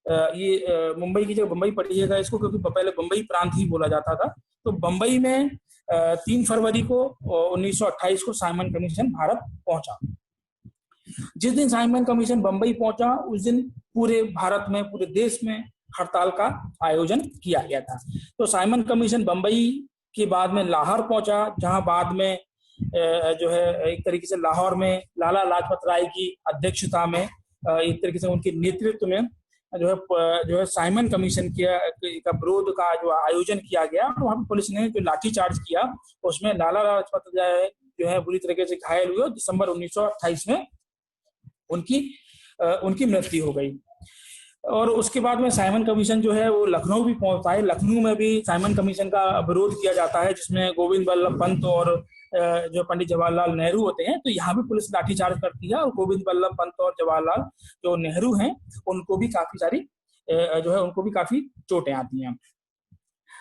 ये मुंबई की जगह बम्बई पढ़िएगा इसको, क्योंकि पहले बम्बई प्रांत ही बोला जाता था। तो बम्बई में 3 फरवरी को 1928 को साइमन कमीशन भारत पहुंचा। जिस दिन साइमन कमीशन बंबई पहुंचा उस दिन पूरे भारत में, पूरे देश में हड़ताल का आयोजन किया गया था। तो साइमन कमीशन बंबई के बाद में लाहौर पहुंचा, जहां बाद में जो है एक तरीके से लाहौर में लाला लाजपत राय की अध्यक्षता में, एक तरीके से उनके नेतृत्व में जो है साइमन कमीशन का विरोध का जो आयोजन किया गया। वहां पर पुलिस ने जो लाठीचार्ज किया उसमें लाला लाजपत राय जो है बुरी तरीके से घायल हुए। दिसंबर 1928 में उनकी मृत्यु हो गई। और उसके बाद में साइमन कमीशन जो है वो लखनऊ भी पहुंचता है। लखनऊ में भी साइमन कमीशन का विरोध किया जाता है, जिसमें गोविंद वल्लभ पंत और जो पंडित जवाहरलाल नेहरू होते हैं। तो यहाँ भी पुलिस लाठीचार्ज करती है और गोविंद वल्लभ पंत और जवाहरलाल जो नेहरू हैं उनको भी काफी चोटें आती हैं।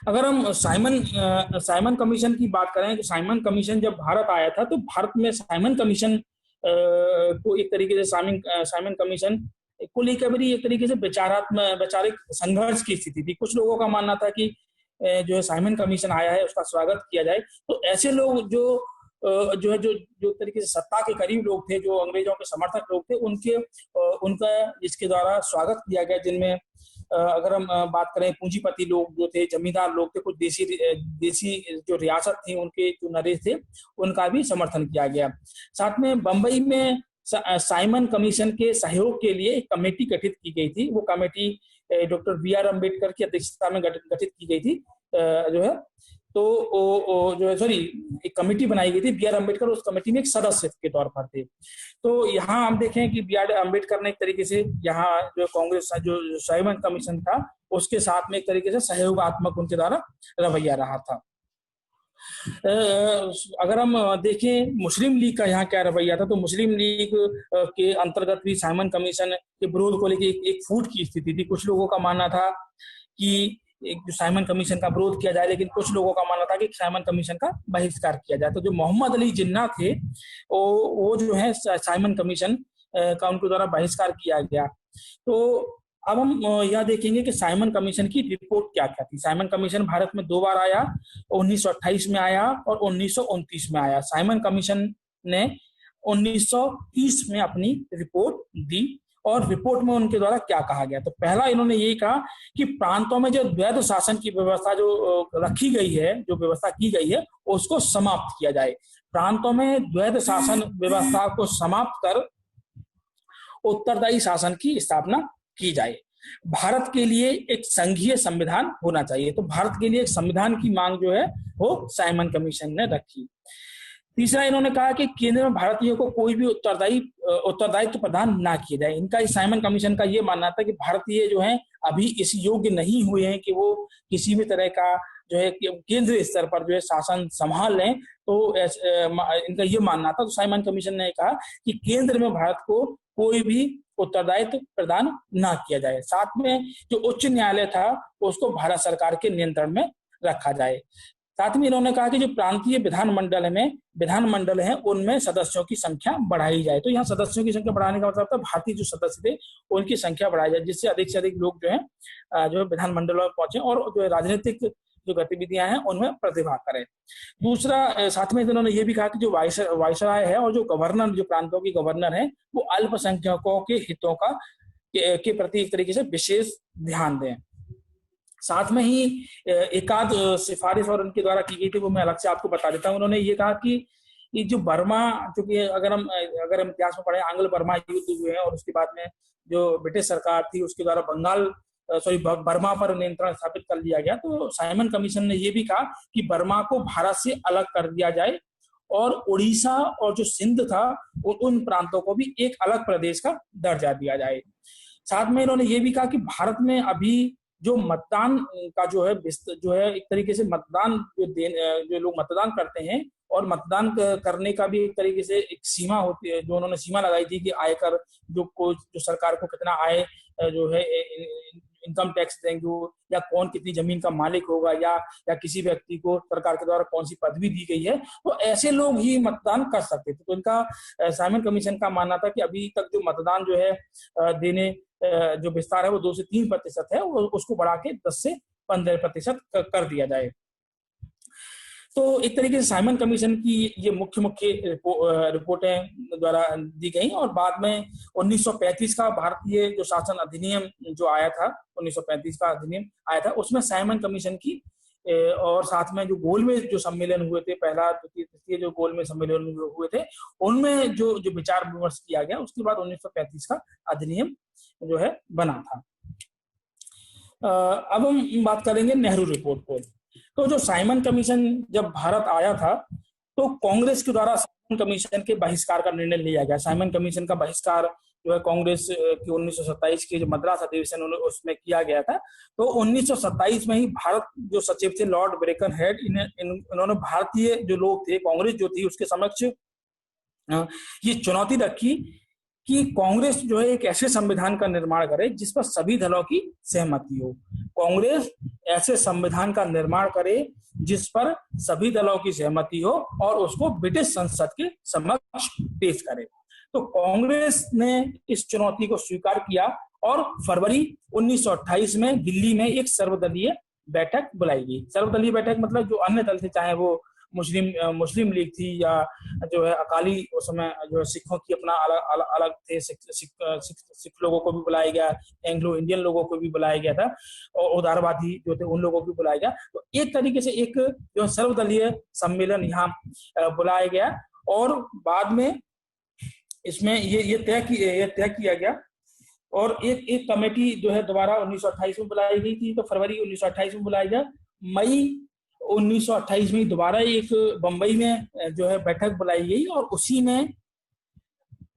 अगर हम साइमन कमीशन की बात करें, तो साइमन कमीशन जब भारत आया था तो भारत में साइमन कमीशन को एक तरीके से साइमन कमीशन को लेकर भी एक तरीके से वैचारिक संघर्ष की स्थिति थी। कुछ लोगों का मानना था कि जो है साइमन कमीशन आया है उसका स्वागत किया जाए। तो ऐसे लोग जो तरीके से सत्ता के करीब लोग थे, जो अंग्रेजों के समर्थक लोग थे, उनका इसके द्वारा स्वागत किया गया, जिनमें अगर हम बात करें पूंजीपति लोग जो थे, जमींदार लोग थे, कुछ देसी जो रियासत थी उनके जो नरेश थे उनका भी समर्थन किया गया। साथ में बंबई में साइमन कमीशन के सहयोग के लिए एक कमेटी गठित की गई थी। वो कमेटी डॉक्टर बी.आर. अम्बेडकर की अध्यक्षता में गठित की गई थी, जो है तो जो है सॉरी एक कमेटी बनाई गई थी। बी.आर. अम्बेडकर उस कमेटी में एक सदस्य के तौर पर थे। तो यहाँ हम देखें कि बी.आर. अम्बेडकर ने एक तरीके से यहाँ जो कांग्रेस जो साइमन कमीशन था उसके साथ में एक तरीके से सहयोगात्मक उनके द्वारा रवैया रहा था। अगर हम देखें मुस्लिम लीग का यहाँ क्या रवैया था, तो मुस्लिम लीग के अंतर्गत भी साइमन कमीशन के विरोध को लेकर एक फूट की स्थिति थी। कुछ लोगों का मानना था कि एक साइमन कमीशन का विरोध किया जाए, लेकिन कुछ लोगों का मानना था कि साइमन कमीशन का बहिष्कार किया जाए। तो जो मोहम्मद अली जिन्ना थे वो जो है साइमन कमीशन का उनके द्वारा बहिष्कार किया गया। तो अब हम यह देखेंगे कि साइमन कमीशन की रिपोर्ट क्या क्या थी। साइमन कमीशन भारत में 2 बार आया, 1928 में आया और 1929 में आया। साइमन कमीशन ने 1930 में अपनी रिपोर्ट दी और रिपोर्ट में उनके द्वारा क्या कहा गया। तो पहला इन्होंने यही कहा कि प्रांतों में जो द्वैध शासन की व्यवस्था जो रखी गई है, जो व्यवस्था की गई है, उसको समाप्त किया जाए। प्रांतों में द्वैध शासन व्यवस्था को समाप्त कर उत्तरदायी शासन की स्थापना की जाए। भारत के लिए एक संघीय संविधान होना चाहिए। तो भारत के लिए एक संविधान की मांग जो है वो साइमन कमीशन ने रखी। तीसरा इन्होंने कहा कि केंद्र में भारतीयों को कोई भी उत्तरदायित्व प्रदान ना किया जाए। इनका इस साइमन कमीशन का ये मानना था कि भारतीय जो हैं अभी इस योग्य नहीं हुए हैं कि वो किसी भी तरह का जो है केंद्रीय स्तर पर जो है शासन संभाल लें। तो इनका ये मानना था। तो साइमन कमीशन ने कहा कि केंद्र में भारत को कोई भी उत्तरदायित्व प्रदान ना किया जाए। साथ में जो उच्च न्यायालय था उसको भारत सरकार के नियंत्रण में रखा जाए। साथ में इन्होंने कहा कि जो प्रांतीय विधानमंडल है उनमें सदस्यों की संख्या बढ़ाई जाए। तो यहाँ सदस्यों की संख्या बढ़ाने का मतलब था भारतीय जो सदस्य थे उनकी संख्या बढ़ाई जाए, जिससे अधिक से अधिक लोग जो है विधानमंडल में पहुंचे और जो राजनीतिक जो गतिविधियां हैं उनमें प्रतिभाग करें। दूसरा साथ में इन्होंने ये भी कहा कि जो वायसराय है और जो गवर्नर, जो प्रांतों की गवर्नर है, वो अल्पसंख्यकों के हितों के प्रति एक तरीके से विशेष ध्यान दें। साथ में ही एकाध सिफारिश और उनके द्वारा की गई थी, वो मैं अलग से आपको बता देता हूँ। उन्होंने ये कहा कि ये जो बर्मा, चूंकि अगर हम इतिहास में पढ़े, आंग्ल बर्मा युद्ध हुए हैं और उसके बाद में जो ब्रिटिश सरकार थी उसके द्वारा बर्मा पर नियंत्रण स्थापित कर लिया गया। तो साइमन कमीशन ने यह भी कहा कि बर्मा को भारत से अलग कर दिया जाए और उड़ीसा और जो सिंध था उन प्रांतों को भी एक अलग प्रदेश का दर्जा दिया जाए। साथ में इन्होंने ये भी कहा कि भारत में अभी जो मतदान का जो है एक तरीके से मतदान जो लोग मतदान करते हैं और मतदान करने का भी एक तरीके से एक सीमा होती है, जो उन्होंने सीमा लगाई थी कि आयकर जो सरकार को कितना आय जो है इनकम टैक्स देंगे, या कौन कितनी जमीन का मालिक होगा, या किसी व्यक्ति को सरकार के द्वारा कौन सी पदवी दी गई है, तो ऐसे लोग ही मतदान कर सकते थे। तो इनका साइमन कमीशन का मानना था कि अभी तक जो मतदान जो है देने जो विस्तार है वो 2 से 3% है, उसको बढ़ा के 10 से 15% कर दिया जाए। तो एक तरीके से साइमन कमीशन की ये मुख्य रिपोर्टें द्वारा दी गई। और बाद में 1935 का भारतीय जो शासन अधिनियम जो आया था, 1935 का अधिनियम आया था, उसमें साइमन कमीशन की और साथ में जो गोलमेज जो सम्मेलन हुए थे, पहला तृतीय जो गोलमेज सम्मेलन हुए थे, उनमें जो विचार विमर्श किया गया, उसके बाद 1935 का अधिनियम जो है बना था। अब हम बात करेंगे नेहरू रिपोर्ट को। तो जो साइमन कमीशन जब भारत आया था तो कांग्रेस के द्वारा साइमन कमीशन के बहिष्कार का निर्णय लिया गया। साइमन कमीशन का बहिष्कार जो है कांग्रेस की 1927 के जो मद्रास अधिवेशन उसमें किया गया था। तो 1927 में ही भारत जो सचिव थे लॉर्ड ब्रेकनहेड, इन्होंने भारतीय जो लोग थे, कांग्रेस जो थी, उसके समक्ष ये चुनौती रखी कि कांग्रेस जो है एक ऐसे संविधान का निर्माण करे जिस पर सभी दलों की सहमति हो। कांग्रेस ऐसे संविधान का निर्माण करे जिस पर सभी दलों की सहमति हो और उसको ब्रिटिश संसद के समक्ष पेश करे। तो कांग्रेस ने इस चुनौती को स्वीकार किया और फरवरी 1928 में दिल्ली में एक सर्वदलीय बैठक बुलाई गई। सर्वदलीय बैठक मतलब जो अन्य दल थे, चाहे वो मुस्लिम लीग थी या जो है अकाली, उस समय जो है सिखों की अपना अलग थे, सिख लोगों को भी बुलाया गया, एंग्लो इंडियन लोगों को भी बुलाया गया था और उदारवादी जो थे उन लोगों को भी बुलाया गया। तो एक तरीके से एक जो सर्वदलीय सम्मेलन यहाँ बुलाया गया और बाद में इसमें ये तय किया गया और एक एक कमेटी जो है दोबारा 1928 में बुलाई गई थी, तो फरवरी 1928 में बुलाई गई। मई 1928 में दोबारा एक बंबई में जो है बैठक बुलाई गई, और उसी में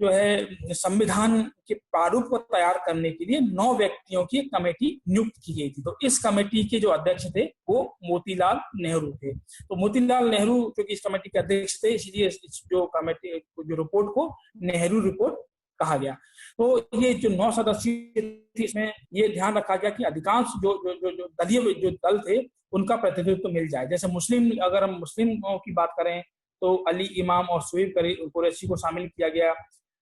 जो है संविधान के प्रारूप को तैयार करने के लिए 9 व्यक्तियों की एक कमेटी नियुक्त की गई थी। तो इस कमेटी के जो अध्यक्ष थे वो मोतीलाल नेहरू थे। तो मोतीलाल नेहरू जो कि इस कमेटी के अध्यक्ष थे, इसलिए इस जो कमेटी जो रिपोर्ट को नेहरू रिपोर्ट कहा गया। तो ये जो 9 सदस्य थी, इसमें ये ध्यान रखा गया कि अधिकांश जो जो जो, जो दलीय जो दल थे उनका प्रतिनिधित्व तो मिल जाए। जैसे मुस्लिम, अगर हम मुस्लिमों की बात करें तो अली इमाम और शुएब कुरैशी को शामिल किया गया।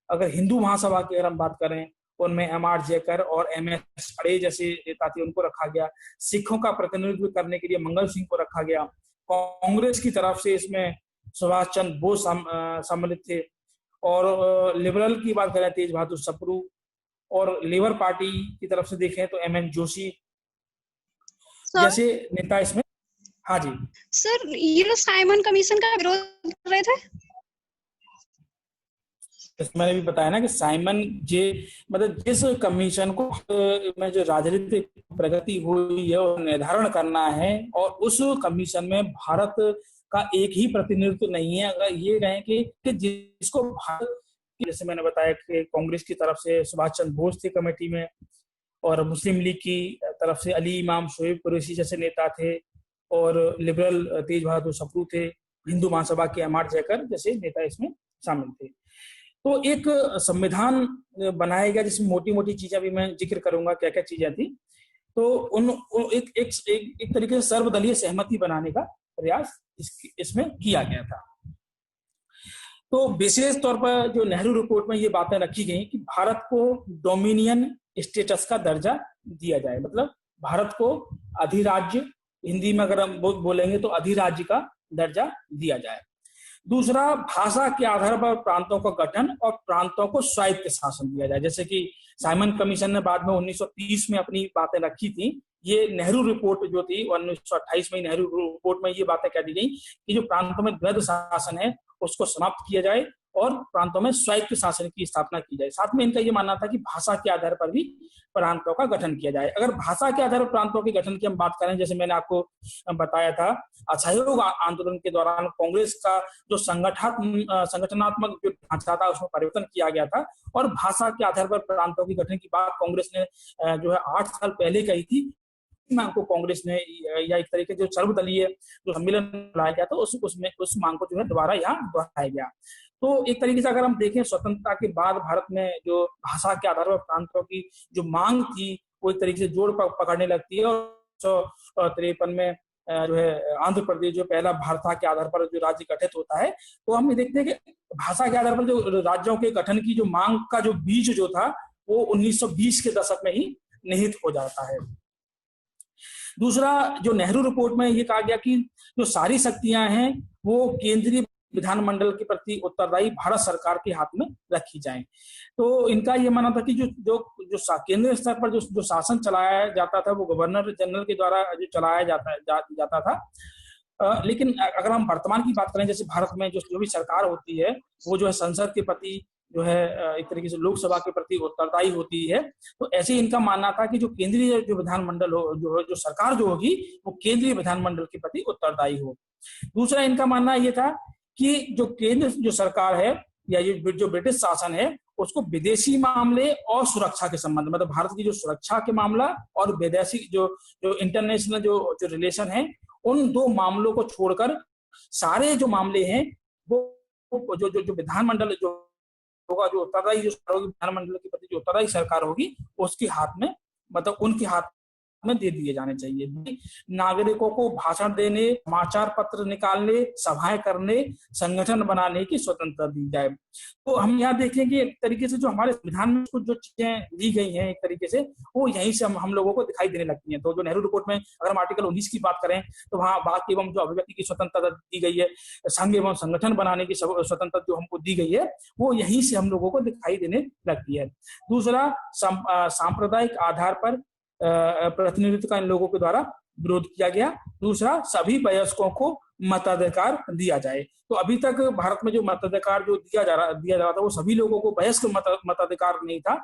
अगर हिंदू महासभा की अगर हम बात करें, उनमें एम.आर. जयकर और एम.एस. अड़े जैसे नेता थे, उनको रखा गया। सिखों का प्रतिनिधित्व करने के लिए मंगल सिंह को रखा गया। कांग्रेस की तरफ से इसमें सुभाष चंद्र बोस सम्मिलित थे, और लिबरल की बात करें तेज बहादुर सप्रू, और लेबर पार्टी की तरफ से देखें तो एम.एन. जोशी जैसे नेता इसमें। हाँ जी सर, ये लोग साइमन कमीशन का विरोध कर रहे थे। मैंने भी बताया ना कि साइमन जे मतलब जिस कमीशन को में जो राजनीतिक प्रगति हुई है और निर्धारण करना है, और उस कमीशन में भारत का एक ही प्रतिनिधित्व नहीं है। अगर ये कहें कि जिसको भारत, जैसे मैंने बताया कि कांग्रेस की तरफ से सुभाष चंद्र बोस थे कमेटी में, और मुस्लिम लीग की तरफ से अली इमाम, शुएब कुरैशी जैसे नेता थे, और लिबरल तेज बहादुर सप्रू थे, हिंदू महासभा के एम.आर. जयकर जैसे नेता इसमें शामिल थे। तो एक संविधान बनाया गया जिसमें मोटी मोटी चीजें भी मैं जिक्र करूंगा क्या क्या चीजें थी। तो एक तरीके से सर्वदलीय सहमति बनाने का प्रयास इसमें किया गया था। तो विशेष तौर पर जो नेहरू रिपोर्ट में ये बातें रखी गई कि भारत को डोमिनियन स्टेटस का दर्जा दिया जाए, मतलब भारत को अधिराज्य, हिंदी में अगर हम बोलेंगे तो अधिराज्य का दर्जा दिया जाए। दूसरा, भाषा के आधार पर प्रांतों का गठन और प्रांतों को स्वायत्त शासन दिया जाए। जैसे कि साइमन कमीशन ने बाद में 1930 में अपनी बातें रखी थी, ये नेहरू रिपोर्ट जो थी 1928 में नेहरू रिपोर्ट में ये बातें कह दी गई कि जो प्रांतों में द्वैध शासन है उसको समाप्त किया जाए और प्रांतों में स्वायत्त शासन की स्थापना की जाए। साथ में इनका ये मानना था कि भाषा के आधार पर भी प्रांतों का गठन किया जाए। अगर भाषा के आधार पर प्रांतों के गठन की हम बात करें, जैसे मैंने आपको बताया था, असहयोग आंदोलन के दौरान कांग्रेस का जो संगठनात्मक जो ढांचा था उसमें परिवर्तन किया गया था, और भाषा के आधार पर प्रांतों के गठन की बात कांग्रेस ने जो है 8 साल पहले कही थी। मांग को कांग्रेस ने, या एक तरीके जो सर्वदलीय जो सम्मेलन बुलाया गया था उस मांग को जो है दोबारा यहाँ दोहराया गया। तो एक तरीके से अगर हम देखें, स्वतंत्रता के बाद भारत में जो भाषा के आधार पर प्रांतों की जो मांग थी वो एक तरीके से जोड़ पकड़ने लगती है। और 1953 में जो है आंध्र प्रदेश जो पहला भाषा के आधार पर जो राज्य गठित होता है, तो हम देखते हैं कि भाषा के आधार पर जो राज्यों के गठन की जो मांग का जो बीज जो था वो 1920 के दशक में ही निहित हो जाता है। दूसरा, जो नेहरू रिपोर्ट में ये कहा गया कि जो सारी शक्तियां हैं वो केंद्रीय विधानमंडल के प्रति उत्तरदायी भारत सरकार के हाथ में रखी जाएं। तो इनका ये मानना था कि जो केंद्रीय स्तर पर जो शासन चलाया जाता था वो गवर्नर जनरल के द्वारा जो चलाया जाता था। लेकिन अगर हम वर्तमान की बात करें, जैसे भारत में जो भी सरकार होती है वो जो है संसद के प्रति जो है एक तरीके से लोकसभा के प्रति उत्तरदायी होती है। तो ऐसे ही इनका मानना था कि जो केंद्रीय जो विधानमंडल हो, जो सरकार जो होगी वो केंद्रीय विधानमंडल के प्रति उत्तरदायी हो। दूसरा, इनका मानना ये था कि जो केंद्र जो सरकार है या ये जो ब्रिटिश शासन है उसको विदेशी मामले और सुरक्षा के संबंध, मतलब भारत की जो सुरक्षा के मामला और विदेशी जो इंटरनेशनल जो रिलेशन है, उन दो मामलों को छोड़कर सारे जो मामले हैं वो जो विधानमंडल जो होगा, जो उत्तरदायी जो विधानमंडल के प्रति जो उत्तरदायी सरकार होगी उसके हाथ में, मतलब उनके हाथ में दे दिए जाने चाहिए। नागरिकों को भाषण देने, समाचार पत्र निकालने, सभाएं करने, संगठन बनाने की स्वतंत्रता दी जाए। तो हम यहाँ देखेंगे एक तरीके से जो हमारे संविधान में कुछ जो चीजें दी गई हैं एक तरीके से वो यहीं से हम लोगों को दिखाई देने लगती हैं। तो जो नेहरू रिपोर्ट में अगर हम आर्टिकल 19 की बात करें तो वहाँ वाक एवं जो अभिव्यक्ति की स्वतंत्रता दी गई है, संघ एवं संगठन बनाने की स्वतंत्रता जो हमको दी गई है वो यहीं से हम लोगों को दिखाई देने लगती है। दूसरा, सांप्रदायिक आधार पर प्रतिनिधित्व का इन लोगों के द्वारा विरोध किया गया। दूसरा, सभी वयस्कों को मताधिकार दिया जाए। तो अभी तक भारत में जो मताधिकार जो दिया जा रहा था वो सभी लोगों को, वयस्क मताधिकार नहीं था।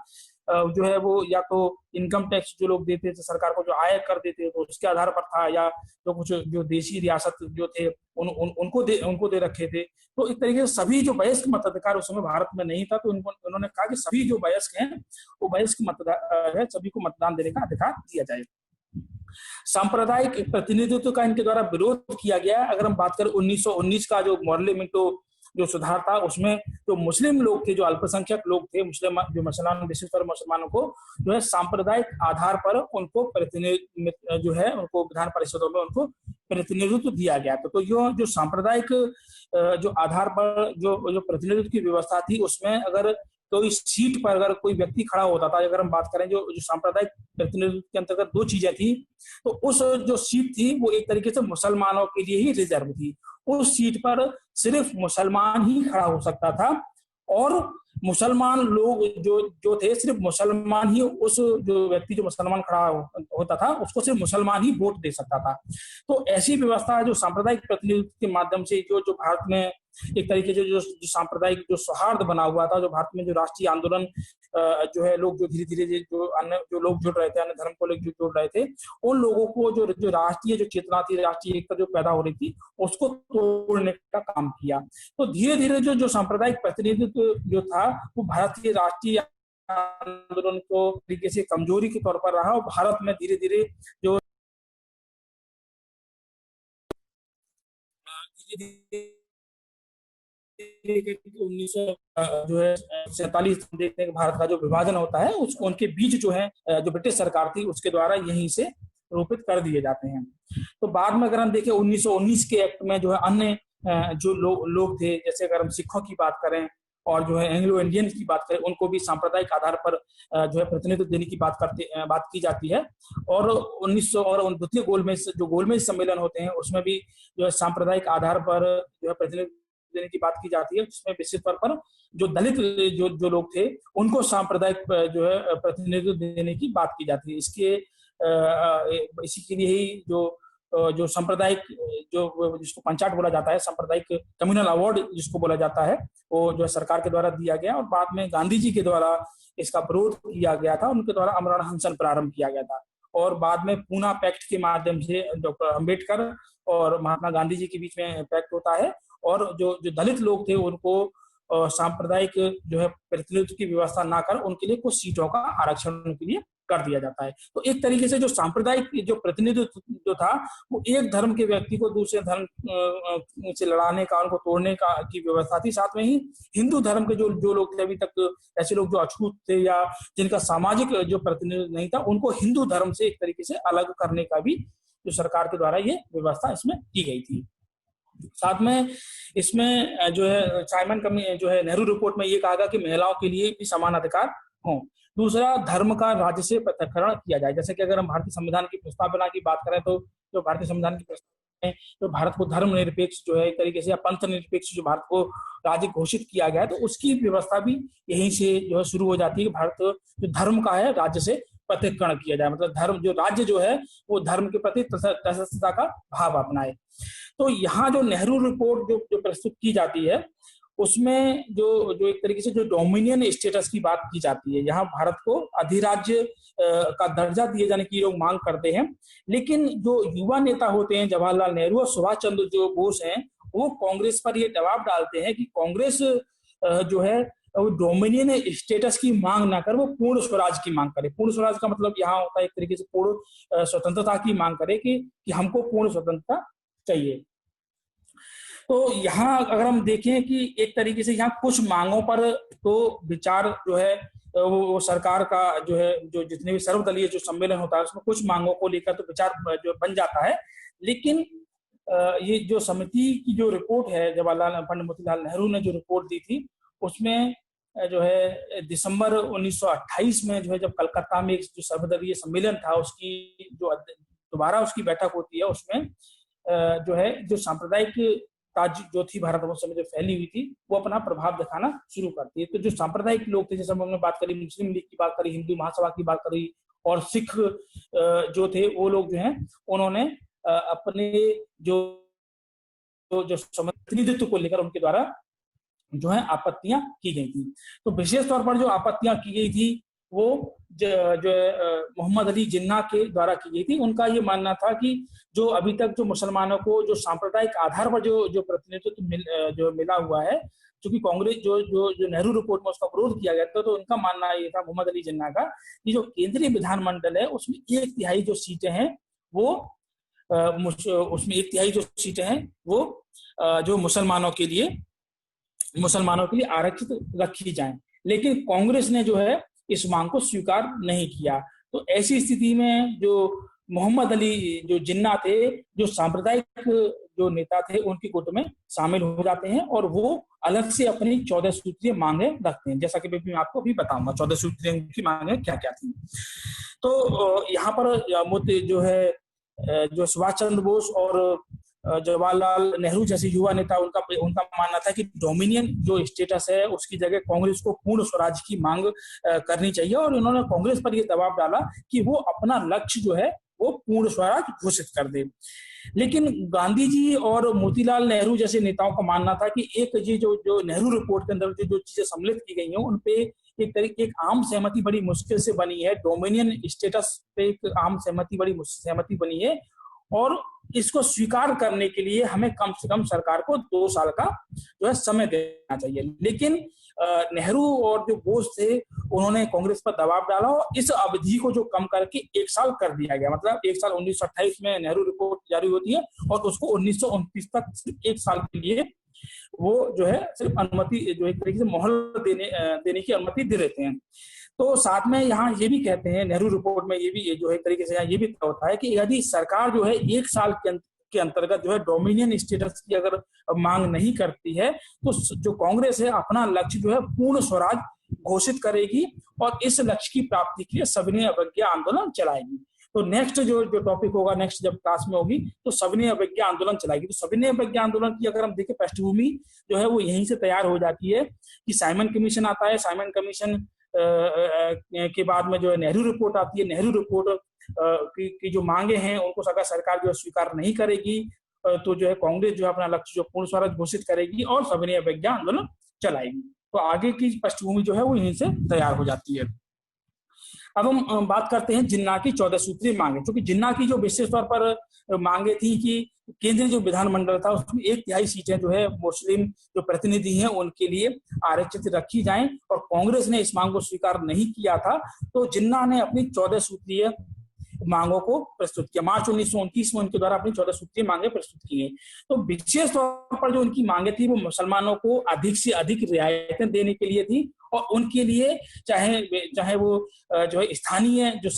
जो है वो या तो इनकम टैक्स जो लोग देते थे सरकार को, जो आय कर देते तो उसके आधार पर था, या तो कुछ जो देशी रियासत जो थे उनको दे रखे थे। तो एक तरीके से सभी जो वयस्क मताधिकार उस समय भारत में नहीं था, तो उन्होंने कहा कि सभी जो वयस्क हैं वो वयस्क मतदार है, सभी को मतदान देने का अधिकार दिया जाए। सांप्रदायिक प्रतिनिधित्व का इनके द्वारा विरोध किया गया। अगर हम बात करें 1919 का जो मोर्ले मिंटो जो सुधार था, उसमें जो मुस्लिम लोग थे, जो अल्पसंख्यक लोग थे, मुस्लिम जो मुसलमान, विशेषकर मुसलमानों को जो है सांप्रदायिक आधार पर उनको प्रतिनिधि जो है उनको विधान परिषदों में उनको प्रतिनिधित्व दिया गया था। तो जो सांप्रदायिक जो आधार पर जो प्रतिनिधित्व की व्यवस्था थी, उसमें अगर कोई सीट पर अगर कोई व्यक्ति खड़ा होता था, अगर हम बात करें जो सांप्रदायिक प्रतिनिधित्व के अंतर्गत दो चीजें थी, तो उस जो सीट थी वो एक तरीके से मुसलमानों के लिए ही रिजर्व थी। उस सीट पर सिर्फ मुसलमान ही खड़ा हो सकता था, और मुसलमान लोग जो थे, सिर्फ मुसलमान ही, उस जो व्यक्ति जो मुसलमान खड़ा होता था उसको सिर्फ मुसलमान ही वोट दे सकता था। तो ऐसी व्यवस्था जो सांप्रदायिक प्रतिनिधित्व के माध्यम से जो भारत में एक तरीके से जो सांप्रदायिक जो सौहार्द बना हुआ था, जो भारत में जो राष्ट्रीय आंदोलन जो है लोग जो धीरे धीरे जो अन्य जो लोग जुड़ रहे थे, अन्य धर्म को लेकर जुड़ रहे थे, उन लोगों को जो राष्ट्रीय जो चेतना थी, राष्ट्रीय एकता जो पैदा हो रही थी, उसको तोड़ने का काम किया। तो धीरे धीरे जो सांप्रदायिक प्रतिनिधित्व जो था वो भारतीय राष्ट्रीय आंदोलन को तरीके से कमजोरी के तौर पर रहा, और भारत में धीरे धीरे जो 1947 देखते हैं कि भारत का जो विभाजन होता है उसको उनके बीच जो है जो ब्रिटिश सरकार थी उसके द्वारा यहीं से रोपित कर दिए जाते हैं। तो बाद में अगर हम देखें 1919 के एक्ट में जो है अन्य जो लोग थे, जैसे अगर हम सिखों की बात करें और जो है एंग्लो इंडियन की बात करें, उनको भी सांप्रदायिक आधार पर जो है प्रतिनिधित्व देने की बात की जाती है। और 1900 और द्वितीय गोलमेज सम्मेलन होते हैं, उसमें भी जो है सांप्रदायिक आधार पर जो है प्रतिनिधित्व देने की बात की जाती है, जिसमें विशेष तौर पर जो दलित जो लोग थे उनको सांप्रदायिक जो है प्रतिनिधित्व देने की बात की जाती है। इसी के लिए ही जो सांप्रदायिक जो जिसको पंचायत बोला जाता है, सांप्रदायिक कम्युनल अवार्ड जिसको बोला जाता है, वो जो है सरकार के द्वारा दिया गया, और बाद में गांधी जी के द्वारा इसका विरोध किया गया था, उनके द्वारा अमरण अनशन प्रारंभ किया गया था। और बाद में पूना पैक्ट के माध्यम से डॉक्टर अंबेडकर और महात्मा गांधी जी के बीच में पैक्ट होता है, और जो दलित लोग थे उनको सांप्रदायिक जो है प्रतिनिधित्व की व्यवस्था ना कर उनके लिए कुछ सीटों का आरक्षण उनके लिए कर दिया जाता है। तो एक तरीके से जो सांप्रदायिक जो प्रतिनिधित्व जो था वो एक धर्म के व्यक्ति को दूसरे धर्म से लड़ाने का, उनको तोड़ने का की व्यवस्था थी। साथ में ही हिंदू धर्म के जो लोग थे, अभी तक ऐसे लोग जो अछूत थे या जिनका सामाजिक जो प्रतिनिधित्व नहीं था, उनको हिंदू धर्म से एक तरीके से अलग करने का भी जो सरकार के द्वारा ये व्यवस्था इसमें की गई थी। साथ में इसमें जो है साइमन कमीशन जो है नेहरू रिपोर्ट में ये कहा गया कि महिलाओं के लिए भी समान अधिकार हों। दूसरा, धर्म का राज्य से पृथक्करण किया जाए। जैसे कि अगर हम भारतीय संविधान की प्रस्तावना की बात करें, तो जो भारतीय संविधान की प्रस्तावना में तो भारत को धर्मनिरपेक्ष जो है एक तरीके से, या पंथ निरपेक्ष जो भारत को राज्य घोषित किया गया है, तो उसकी व्यवस्था भी यहीं से जो है शुरू हो जाती है कि भारत जो धर्म का है राज्य से पृथक्करण किया जाए, मतलब धर्म जो राज्य जो है वो धर्म के प्रति तटस्थता का भाव अपनाए। तो यहाँ जो नेहरू रिपोर्ट जो प्रस्तुत की जाती है उसमें जो एक तरीके से जो डोमिनियन स्टेटस की बात की जाती है, यहाँ भारत को अधिराज्य का दर्जा दिए जाने की लोग मांग करते हैं। लेकिन जो युवा नेता होते हैं जवाहरलाल नेहरू और सुभाष चंद्र जो बोस हैं, वो कांग्रेस पर ये दबाव डालते हैं कि कांग्रेस जो है वो डोमिनियन स्टेटस की मांग ना कर, वो पूर्ण स्वराज की मांग करे। पूर्ण स्वराज का मतलब यहाँ होता है एक तरीके से पूर्ण स्वतंत्रता की मांग करे कि हमको पूर्ण स्वतंत्रता चाहिए। तो यहाँ अगर हम देखें कि एक तरीके से यहाँ कुछ मांगों पर तो विचार जो है वो सरकार का जो है जो जितने भी सर्वदलीय जो सम्मेलन होता है उसमें कुछ मांगों को लेकर तो विचार जो बन जाता है। लेकिन ये जो समिति की जो रिपोर्ट है, जवाहरलाल पंडित मोतीलाल नेहरू ने जो रिपोर्ट दी थी, उसमें जो है दिसंबर 1928 में जो है जब कलकत्ता में एक जो सर्वदलीय सम्मेलन था उसकी जो दोबारा उसकी बैठक होती है, उसमें जो है जो सांप्रदायिक ताज जो थी भारतवर्ष में जो फैली हुई थी वो अपना प्रभाव दिखाना शुरू करती है। तो जो सांप्रदायिक लोग थे, जैसे हमने बात करी, मुस्लिम लीग की बात करी, हिंदू महासभा की बात करी, और सिख जो थे वो लोग जो हैं उन्होंने अपने जो प्रतिनिधित्व को लेकर उनके द्वारा जो है आपत्तियां की गई थी। तो विशेष तौर पर जो आपत्तियां की गई थी वो जो मोहम्मद अली जिन्ना के द्वारा की गई थी। उनका ये मानना था कि जो अभी तक जो मुसलमानों को जो सांप्रदायिक आधार पर जो प्रतिनिधित्व जो मिला हुआ है, क्योंकि कांग्रेस जो नेहरू रिपोर्ट में उसका विरोध किया गया था, तो उनका मानना ये था मोहम्मद अली जिन्ना का कि जो केंद्रीय विधानमंडल है उसमें 1/3 जो सीटें हैं वो उसमें 1/3 जो सीटें हैं वो जो मुसलमानों के लिए आरक्षित रखी जाएं। लेकिन कांग्रेस ने जो है इस मांग को स्वीकार नहीं किया। तो ऐसी स्थिति में जो मोहम्मद अली जो जिन्ना थे, जो सांप्रदायिक जो नेता थे, उनकी गुट में शामिल हो जाते हैं और वो अलग से अपनी 14 सूत्रीय मांगे रखते हैं। जैसा कि मैं आपको अभी बताऊंगा 14 सूत्रीय की मांगे क्या क्या थी। तो यहाँ पर मुद्दे जो है जो सुभाष चंद्र बोस और जवाहरलाल नेहरू जैसे युवा नेता, उनका मानना था कि डोमिनियन जो स्टेटस है उसकी जगह कांग्रेस को पूर्ण स्वराज की मांग करनी चाहिए, और उन्होंने कांग्रेस पर यह दबाव डाला कि वो अपना लक्ष्य जो है वो पूर्ण स्वराज घोषित कर दे। लेकिन गांधी जी और मोतीलाल नेहरू जैसे नेताओं का मानना था कि एक जो नेहरू रिपोर्ट के अंदर जो चीजें सम्मिलित की गई हैं उन पे एक आम सहमति बड़ी मुश्किल से बनी है। डोमिनियन स्टेटस पे एक आम सहमति बनी है, और इसको स्वीकार करने के लिए हमें कम से कम सरकार को 2 साल का जो है समय देना चाहिए। लेकिन नेहरू और जो बोस थे उन्होंने कांग्रेस पर दबाव डाला और इस अवधि को जो कम करके 1 साल कर दिया गया। मतलब 1 साल 1928 में नेहरू रिपोर्ट जारी होती है और उसको 1929 तक सिर्फ 1 साल के लिए वो जो है सिर्फ अनुमति जो एक तरीके से मोहर देने की अनुमति दे देते हैं। तो साथ में यहाँ ये भी कहते हैं नेहरू रिपोर्ट में, ये भी जो है एक तरीके से यहाँ ये भी होता है कि यदि सरकार जो है 1 साल के अंतर्गत जो है डोमिनियन स्टेटस की अगर मांग नहीं करती है तो जो कांग्रेस है अपना लक्ष्य जो है पूर्ण स्वराज घोषित करेगी और इस लक्ष्य की प्राप्ति के लिए सविनय अवज्ञा आंदोलन चलाएगी। तो नेक्स्ट जो टॉपिक होगा, नेक्स्ट जब क्लास में होगी तो सविनय अवज्ञा आंदोलन चलाएगी। तो सविनय अवज्ञा आंदोलन की अगर हम देखें पृष्ठभूमि जो है वो यहीं से तैयार हो जाती है कि साइमन कमीशन आता है। साइमन कमीशन के बाद में जो है नेहरू रिपोर्ट आती है। नेहरू रिपोर्ट की जो मांगे हैं उनको अगर सरकार जो स्वीकार नहीं करेगी तो जो है कांग्रेस जो है अपना लक्ष्य जो पूर्ण स्वराज घोषित करेगी और सविनय अवज्ञा आंदोलन चलाएगी। तो आगे की पृष्ठभूमि जो है वो यहीं से तैयार हो जाती है। अब हम बात करते हैं जिन्ना की 14 सूत्रीय मांगे। क्योंकि जिन्ना की जो विशेष तौर पर मांगे थी कि केंद्रीय जो विधानमंडल था उसमें 1/3 सीटें जो है मुस्लिम जो प्रतिनिधि हैं उनके लिए आरक्षित रखी जाएं, और कांग्रेस ने इस मांग को स्वीकार नहीं किया था। तो जिन्ना ने अपनी 14 सूत्रीय मांगों को प्रस्तुत किया। मार्च 1929 में उनके द्वारा अपनी 14 सूत्रीय मांगे प्रस्तुत की गई। तो विशेष तौर पर जो उनकी मांगे थी वो मुसलमानों को अधिक से अधिक रियायतें देने के लिए थी, और उनके लिए चाहे वो जो है स्थानीय जो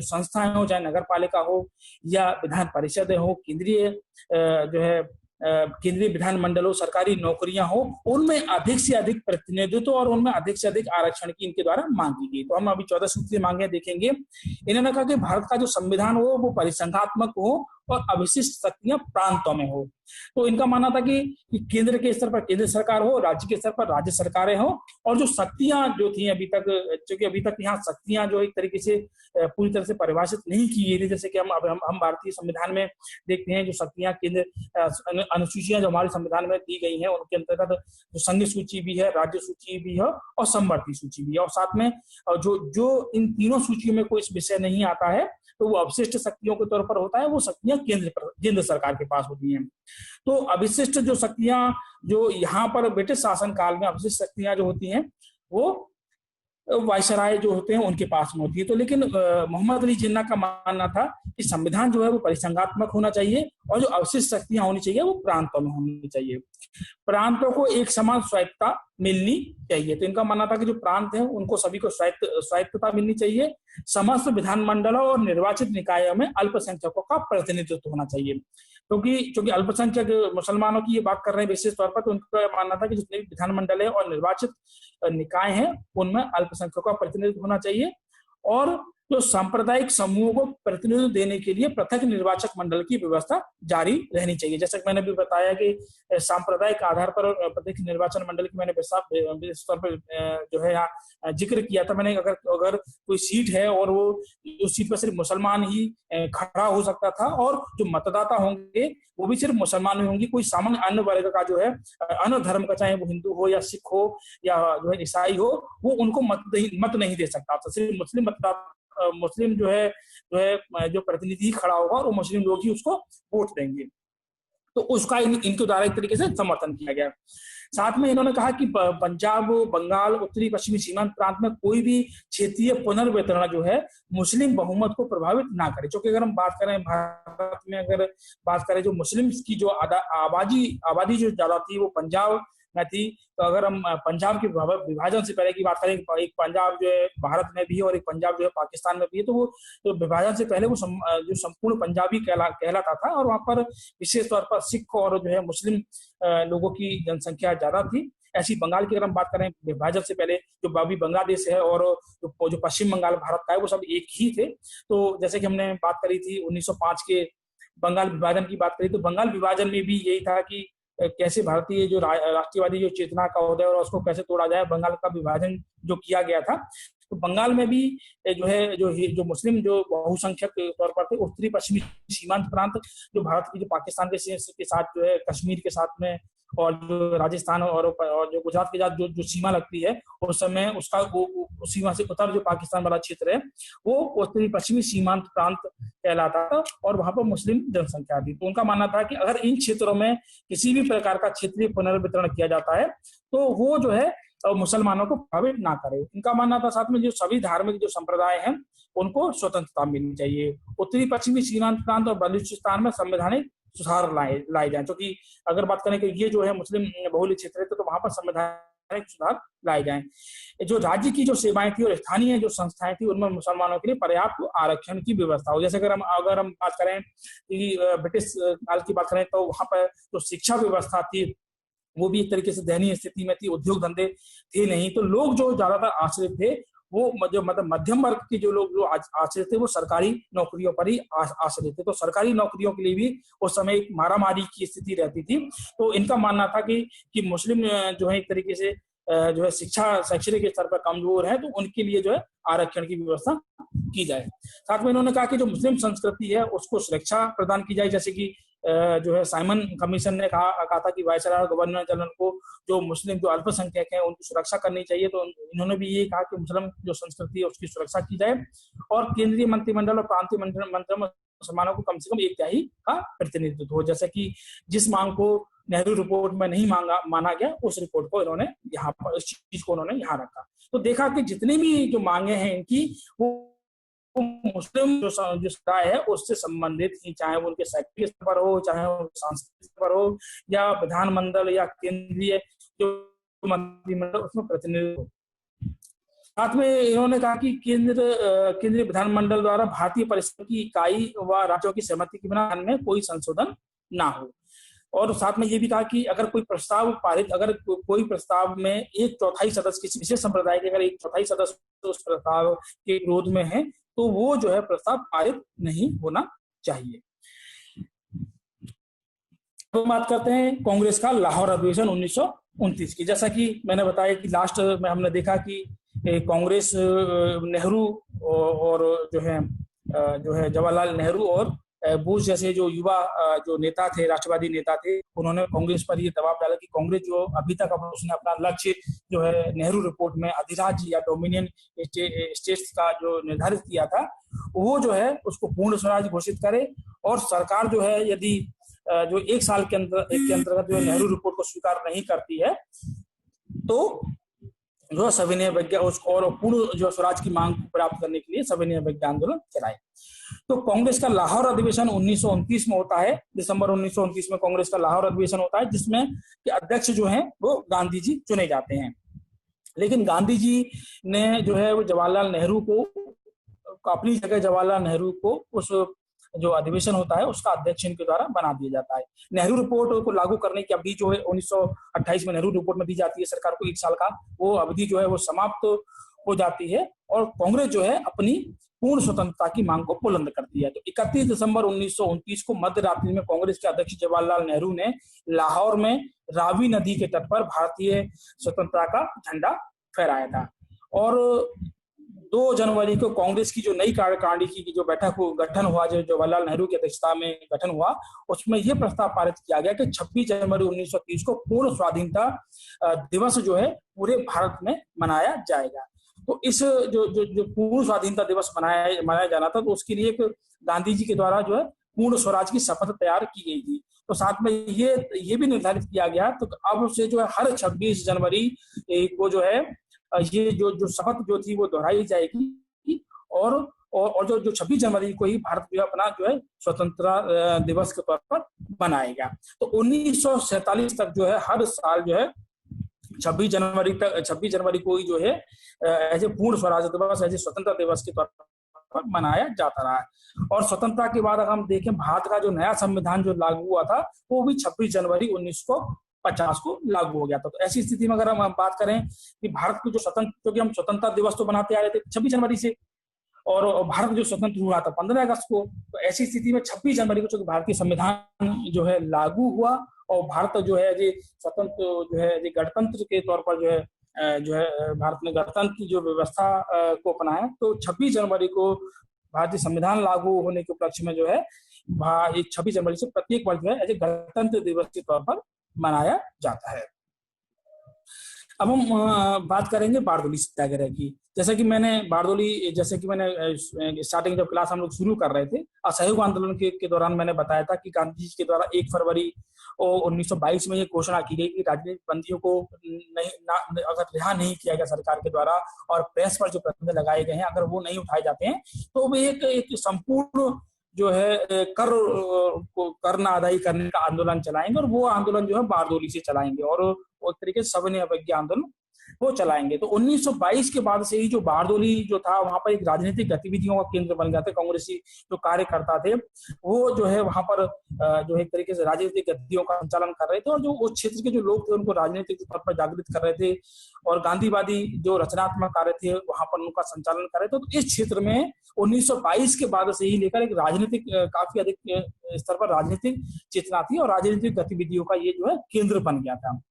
संस्थाएं हो, चाहे नगर पालिका हो या विधान परिषद हो, केंद्रीय विधानमंडल हो, सरकारी नौकरियां हो, उनमें अधिक से अधिक प्रतिनिधित्व और उनमें अधिक से अधिक आरक्षण की इनके द्वारा मांग की गई। तो हम अभी 14 सूत्रीय मांगे देखेंगे। इन्होंने कहा कि भारत का जो संविधान हो वो परिसंघात्मक हो और अविशिष्ट शक्तियां प्रांतों में हो। तो इनका मानना था कि केंद्र के स्तर पर केंद्र सरकार हो, राज्य के स्तर पर राज्य सरकारें हो, और जो शक्तियां जो थी अभी तक, क्योंकि अभी तक यहाँ शक्तियां जो एक तरीके से पूरी तरह से परिभाषित नहीं की गई थी। जैसे कि हम भारतीय संविधान में देखते हैं जो शक्तियां केंद्र अनुसूचियां जो हमारे संविधान में दी गई हैं उनके अंतर्गत जो संघ सूची भी है, राज्य सूची भी है और समवर्ती सूची भी है। और साथ में जो इन तीनों सूचियों में कोई विषय नहीं आता है तो वो अवशिष्ट शक्तियों के तौर पर होता है, वो शक्तियां केंद्र सरकार के पास होती हैं। तो अविशिष्ट जो शक्तियां जो यहाँ पर ब्रिटिश शासन काल में अवशिष्ट शक्तियां जो होती हैं वो वायसराय जो होते हैं उनके पास में होती है। तो लेकिन मोहम्मद अली जिन्ना का मानना था कि संविधान जो है वो परिसंघात्मक होना चाहिए और जो अवशिष्ट शक्तियां होनी चाहिए वो प्रांतों में होनी चाहिए। प्रांतों को एक समान स्वायत्तता मिलनी चाहिए। तो इनका मानना था कि जो प्रांत है उनको सभी को स्वायत्तता मिलनी चाहिए। समस्त विधानमंडलों और निर्वाचित निकायों में अल्पसंख्यकों का प्रतिनिधित्व होना चाहिए। क्योंकि अल्पसंख्यक मुसलमानों की ये बात कर रहे हैं विशेष तौर पर, तो उनका मानना था कि जितने भी विधानमंडल है और निर्वाचित निकाय हैं उनमें अल्पसंख्यकों का प्रतिनिधित्व होना चाहिए। और तो सांप्रदायिक समूहों को प्रतिनिधित्व देने के लिए पृथक निर्वाचक मंडल की व्यवस्था जारी रहनी चाहिए। जैसा कि मैंने भी बताया कि सांप्रदायिक आधार पर प्रत्येक निर्वाचन मंडल की मैंने विस्तार पर जो है यहाँ जिक्र किया था मैंने। अगर कोई सीट है और वो उस सीट पर सिर्फ मुसलमान ही खड़ा हो सकता था और जो मतदाता होंगे वो भी सिर्फ मुसलमान ही होंगे, कोई सामान्य अन्य वर्ग का जो है अन्य धर्म का, चाहे वो हिंदू हो या सिख हो या जो है ईसाई हो, वो उनको मत नहीं दे सकता था। सिर्फ मुस्लिम मतदाता, मुस्लिम जो है जो प्रतिनिधि खड़ा होगा और वो मुस्लिम लोग ही उसको वोट देंगे। तो उसका इनके द्वारा एक तरीके से समर्थन किया गया। साथ में इन्होंने कहा कि पंजाब, बंगाल, उत्तरी पश्चिमी सीमांत प्रांत में कोई भी क्षेत्रीय पुनर्वितरण जो है मुस्लिम बहुमत को प्रभावित ना करे। क्योंकि अगर हम बात करें भारत में, अगर बात करें जो मुस्लिम की जो आबादी जो ज्यादा थी वो पंजाब में थी। तो अगर हम पंजाब के विभाजन से पहले की बात करें, एक पंजाब जो है भारत में भी है और एक पंजाब जो है पाकिस्तान में भी है, तो वो तो विभाजन से पहले वो जो संपूर्ण पंजाबी कहलाता था और वहां पर विशेष तौर पर सिख और जो है मुस्लिम लोगों की जनसंख्या ज्यादा थी। ऐसी बंगाल की अगर हम बात करें, विभाजन से पहले जो अभी बांग्लादेश है और जो पश्चिम बंगाल भारत का है वो सब एक ही थे। तो जैसे कि हमने बात करी थी 1905 के बंगाल विभाजन की बात करी, तो बंगाल विभाजन में भी यही था कि कैसे भारतीय जो राष्ट्रवादी जो चेतना का उदय और उसको कैसे तोड़ा जाए, बंगाल का विभाजन जो किया गया था। तो बंगाल में भी जो है जो मुस्लिम जो बहुसंख्यक तौर पर थे, उत्तरी पश्चिमी सीमांत प्रांत जो भारत की जो पाकिस्तान के साथ जो है कश्मीर के साथ में और जो राजस्थान और जो गुजरात के साथ जो सीमा लगती है उस समय उसका उस सीमा से उत्तर जो पाकिस्तान वाला क्षेत्र है वो उत्तरी पश्चिमी सीमांत प्रांत कहलाता था और वहां पर मुस्लिम जनसंख्या थी। तो उनका मानना था कि अगर इन क्षेत्रों में किसी भी प्रकार का क्षेत्रीय पुनर्वितरण किया जाता है तो वो जो है मुसलमानों को प्रभावित ना करे। इनका मानना था साथ में जो सभी धार्मिक जो संप्रदाय हैं उनको स्वतंत्रता मिलनी चाहिए। उत्तरी पश्चिमी सीमांत प्रांत और बलूचिस्तान में संवैधानिक सुधार लाए जाए, क्योंकि अगर बात करें कि ये जो है मुस्लिम बहुल क्षेत्र है तो वहां पर संवैधानिक सुधार लाए जाएं। जो राज्य की जो सेवाएं थी और स्थानीय जो संस्थाएं थी उनमें मुसलमानों के लिए पर्याप्त आरक्षण की व्यवस्था हो। जैसे अगर हम बात करें कि ब्रिटिश काल की बात करें तो वहां पर जो शिक्षा व्यवस्था थी वो भी एक तरीके से दयनीय स्थिति में थी, उद्योग धंधे थे नहीं। तो लोग जो ज्यादातर आश्रित थे वो जो मतलब मध्यम वर्ग के जो लोग जो आश्रित थे वो सरकारी नौकरियों पर ही आश्रित थे। तो सरकारी नौकरियों के लिए भी उस समय एक मारामारी की स्थिति रहती थी। तो इनका मानना था कि मुस्लिम जो है एक तरीके से जो है शैक्षणिक स्तर पर कमजोर है तो उनके लिए जो है आरक्षण की व्यवस्था की जाए। साथ में इन्होंने कहा कि जो मुस्लिम संस्कृति है उसको सुरक्षा प्रदान की जाए। जैसे कि जो है साइमन कमीशन ने कहा था कि वायसराय गवर्नर जनरल को जो मुस्लिम जो अल्पसंख्यक हैं उनकी सुरक्षा करनी चाहिए। तो इन्होंने भी ये कहा कि मुस्लिम जो संस्कृति है उसकी सुरक्षा की जाए और केंद्रीय मंत्रिमंडल और प्रांतीय मंत्रिमंडल में मुसलमानों को कम से कम 1/3 का प्रतिनिधित्व हो। जैसे कि जिस मांग को नेहरू रिपोर्ट में नहीं माना गया उस रिपोर्ट को इन्होंने यहाँ पर इस चीज को उन्होंने यहाँ रखा। तो देखा कि जितनी भी जो मांगे हैं इनकी वो मुस्लिम जो समुदाय है उससे संबंधित ही, चाहे वो उनके शैक्षिक स्तर पर हो, चाहे वो सांस्कृतिक स्तर पर हो या विधानमंडल या केंद्रीय जो मंत्रिमंडल उसमें प्रतिनिधित्व हो। साथ में इन्होंने कहा कि केंद्रीय विधानमंडल द्वारा भारतीय परिषद की इकाई व राज्यों की सहमति के बिना में कोई संशोधन ना हो। और साथ में ये भी कहा कि अगर कोई प्रस्ताव पारित, अगर कोई प्रस्ताव में 1/4 सदस्य किसी विशेष संप्रदाय के अगर 1/4 सदस्य उस प्रस्ताव के विरोध में है तो वो जो है प्रस्ताव पारित नहीं होना चाहिए। तो बात करते हैं कांग्रेस का लाहौर अधिवेशन 1929 की। जैसा कि मैंने बताया कि लास्ट में हमने देखा कि कांग्रेस नेहरू और जो है जवाहरलाल नेहरू और बोस जैसे जो युवा जो नेता थे, राष्ट्रवादी नेता थे, उन्होंने कांग्रेस पर ये दबाव डाला कि कांग्रेस जो अभी तक उसने अपना लक्ष्य जो है नेहरू रिपोर्ट में अधिराज्य या डोमिनियन स्टेट्स का जो निर्धारित किया था वो जो है उसको पूर्ण स्वराज घोषित करे और सरकार जो है यदि जो 1 साल के अंतर्गत जो नेहरू रिपोर्ट को स्वीकार नहीं करती है तो जो सविनय अवज्ञा उसको और पूर्ण जो स्वराज की मांग प्राप्त करने के लिए सविनय अवज्ञा आंदोलन चलाए। तो कांग्रेस का लाहौर अधिवेशन 1929 में होता है, दिसंबर 1929 में कांग्रेस का लाहौर अधिवेशन होता है जिसमें कि अध्यक्ष जो हैं वो गांधी जी चुने जाते हैं। लेकिन गांधी जी ने जो है वो जवाहरलाल नेहरू को अपनी जगह जवाहरलाल नेहरू को उस जो अधिवेशन होता है उसका अध्यक्ष इनके द्वारा बना दिया जाता है। नेहरू रिपोर्ट को लागू करने की अवधि जो है 1928 में नेहरू रिपोर्ट में दी जाती है सरकार को 1 साल का, वो अवधि जो है वो समाप्त हो जाती है और कांग्रेस जो है अपनी पूर्ण स्वतंत्रता की मांग को बुलंद करती है। तो 31 दिसंबर 1929 को मध्य रात्रि में कांग्रेस के अध्यक्ष जवाहरलाल नेहरू ने लाहौर में रावी नदी के तट पर भारतीय स्वतंत्रता का झंडा फहराया था। और 2 जनवरी को कांग्रेस की जो नई कार्यकारिणी की जो बैठक गठन हुआ, जो जवाहरलाल नेहरू की अध्यक्षता में गठन हुआ, उसमें यह प्रस्ताव पारित किया गया कि 26 जनवरी 1930 को पूर्ण स्वाधीनता दिवस जो है पूरे भारत में मनाया जाएगा। तो इस जो पूर्ण स्वाधीनता दिवस मनाया जाना था, तो उसके लिए गांधी जी के द्वारा जो है पूर्ण स्वराज की शपथ तैयार की गई थी। तो साथ में ये भी निर्धारित किया गया, तो अब से जो है हर 26 जनवरी को जो है ये जो शपथ जो थी वो दोहराई जाएगी और जो 26 जनवरी को ही भारत जो अपना जो है स्वतंत्रता दिवस के तौर पर मनाएगा। तो 1947 तक जो है हर साल जो है 26 जनवरी को ही जो है ऐसे पूर्ण स्वराज दिवस, ऐसे स्वतंत्रता दिवस के तौर पर मनाया जाता रहा है। और स्वतंत्रता के बाद अगर हम देखें, भारत का जो नया संविधान जो लागू हुआ था वो भी 26 जनवरी 1950 को लागू हो गया था। तो ऐसी स्थिति में अगर हम बात करें कि भारत को जो क्योंकि हम स्वतंत्रता दिवस तो बनाते आ रहे थे 26 जनवरी से, और भारत जो स्वतंत्र हुआ था 15 अगस्त को, तो ऐसी स्थिति में 26 जनवरी को चूंकि भारतीय संविधान जो है लागू हुआ और भारत जो है स्वतंत्र जो है गणतंत्र के तौर पर जो है भारत ने गणतंत्र की जो व्यवस्था को अपनाया, तो 26 जनवरी को भारतीय संविधान लागू होने के उपलक्ष्य में जो है 26 जनवरी से प्रत्येक वर्ष जो है ऐसे गणतंत्र दिवस के तौर पर मनाया जाता है। अब हम बात करेंगे बारदोली सत्याग्रह की। जैसे कि मैंने स्टार्टिंग जब क्लास हम लोग शुरू कर रहे थे, असहयोग आंदोलन के दौरान मैंने बताया था कि गांधी जी के द्वारा 1 फरवरी 1922 में ये घोषणा की गई कि राजनीतिक बंदियों को अगर रिहा नहीं किया गया सरकार के द्वारा और प्रेस पर जो प्रतिबंध लगाए गए हैं अगर वो नहीं उठाए जाते हैं, तो वो एक संपूर्ण जो है कर न अदाई करने का आंदोलन चलाएंगे और वो आंदोलन जो है बारदोली से चलाएंगे और एक तरीके से सविनय अवज्ञा आंदोलन वो चलाएंगे। तो 1922 के बाद से ही जो बारदोली जो था वहां पर एक राजनीतिक गतिविधियों का केंद्र बन गया था। कांग्रेसी जो कार्यकर्ता थे वो जो है वहां पर जो एक तरीके से राजनीतिक गतिविधियों का संचालन कर रहे थे और जो उस क्षेत्र के जो लोग थे उनको राजनीतिक तौर पर जागृत कर रहे थे और गांधीवादी जो रचनात्मक कार्य थे वहां पर उनका संचालन कर रहे थे। तो इस क्षेत्र में 1922 के बाद से ही लेकर एक राजनीतिक काफी अधिक स्तर पर राजनीतिक चेतना थी और राजनीतिक गतिविधियों का ये जो है केंद्र बन गया था।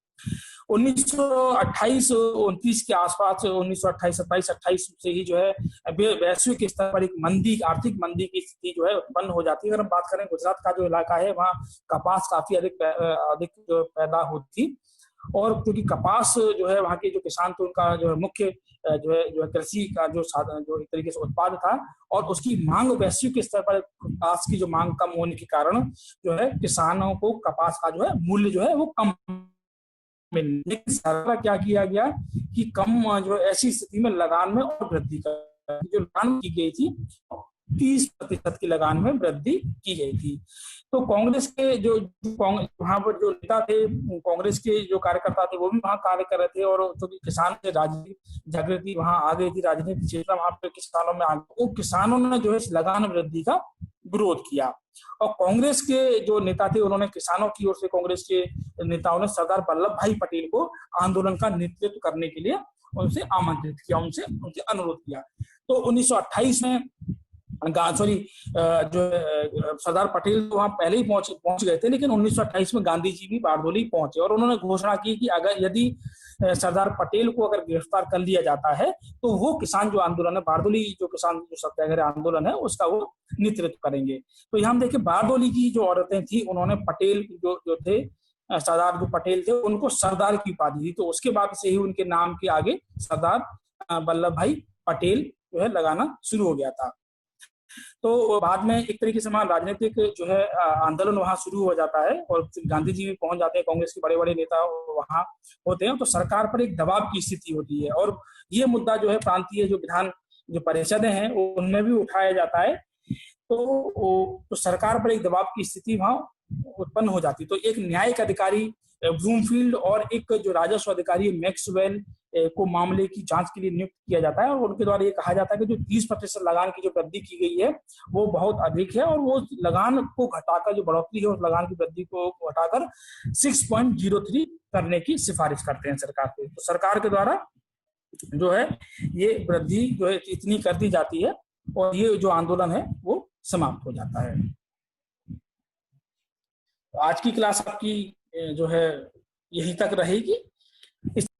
1928-29 के आसपास 1928-27-28 से ही जो है वैश्विक स्तर पर एक आर्थिक मंदी की स्थिति जो है उत्पन्न हो जाती है। अगर हम बात करें गुजरात का जो इलाका है वहाँ कपास काफी अधिक पैदा होती थी और क्योंकि कपास जो है वहाँ के जो किसान थे उनका जो है मुख्य जो है कृषि का जो साधन जो एक तरीके से उत्पाद था और उसकी मांग वैश्विक स्तर पर कपास की जो मांग कम होने के कारण जो है किसानों को कपास का जो है मूल्य जो है वो कम। लेकिन सरकार क्या किया गया कि कम जो ऐसी स्थिति में लगान में और वृद्धि कर जो लगान की गई थी 30% की लगान में वृद्धि की गई थी। तो कांग्रेस के जो वहां पर जो नेता थे कांग्रेस के जो कार्यकर्ता थे वो भी वहां कार्य कर रहे थे और क्योंकि किसान से राजनीतिक जागृति वहां आ गई थी, राजनीतिक चेतना वहां पर किसानों में आ गई, वो किसानों ने जो है लगान वृद्धि का विरोध किया और कांग्रेस के जो नेता थे उन्होंने किसानों की ओर से कांग्रेस के नेताओं ने सरदार वल्लभ भाई पटेल को आंदोलन का नेतृत्व करने के लिए उनसे आमंत्रित किया, उनसे अनुरोध किया। तो 1928 में जो सरदार पटेल वहां पहले ही पहुंच गए थे, लेकिन 1928 में गांधी जी भी बारदोली पहुंचे और उन्होंने घोषणा की कि अगर यदि सरदार पटेल को अगर गिरफ्तार कर लिया जाता है तो वो किसान जो आंदोलन है बारदोली जो किसान जो सत्याग्रह आंदोलन है उसका वो नेतृत्व करेंगे। तो यहाँ देखिए बारदोली की जो औरतें थी उन्होंने पटेल जो थे सरदार जो पटेल थे उनको सरदार की उपाधि दी, तो उसके बाद से ही उनके नाम के आगे सरदार वल्लभ भाई पटेल जो है लगाना शुरू हो गया था। तो बाद में एक तरीके से वहां राजनीतिक जो है आंदोलन वहां शुरू हो जाता है और गांधी जी भी पहुंच जाते हैं, कांग्रेस के बड़े बड़े नेता वहां होते हैं, तो सरकार पर एक दबाव की स्थिति होती है और ये मुद्दा जो है प्रांतीय जो विधान जो परिषदें हैं उनमें भी उठाया जाता है। तो सरकार पर एक दबाव की स्थिति वहां उत्पन्न हो जाती। तो एक न्यायिक अधिकारी ब्लूमफील्ड और एक जो राजस्व अधिकारी मैक्सवेल को मामले की जांच के लिए नियुक्त किया जाता है और उनके द्वारा ये कहा जाता है कि जो 30% लगान की जो वृद्धि की गई है वो बहुत अधिक है और वो लगान को घटाकर जो बढ़ोतरी है उस लगान की वृद्धि को घटाकर 6.03 करने की सिफारिश करते हैं सरकार को। तो सरकार के द्वारा जो है ये वृद्धि जो है इतनी कर दी जाती है और ये जो आंदोलन है वो समाप्त हो जाता है। आज की क्लास आपकी जो है यहीं तक रहेगी।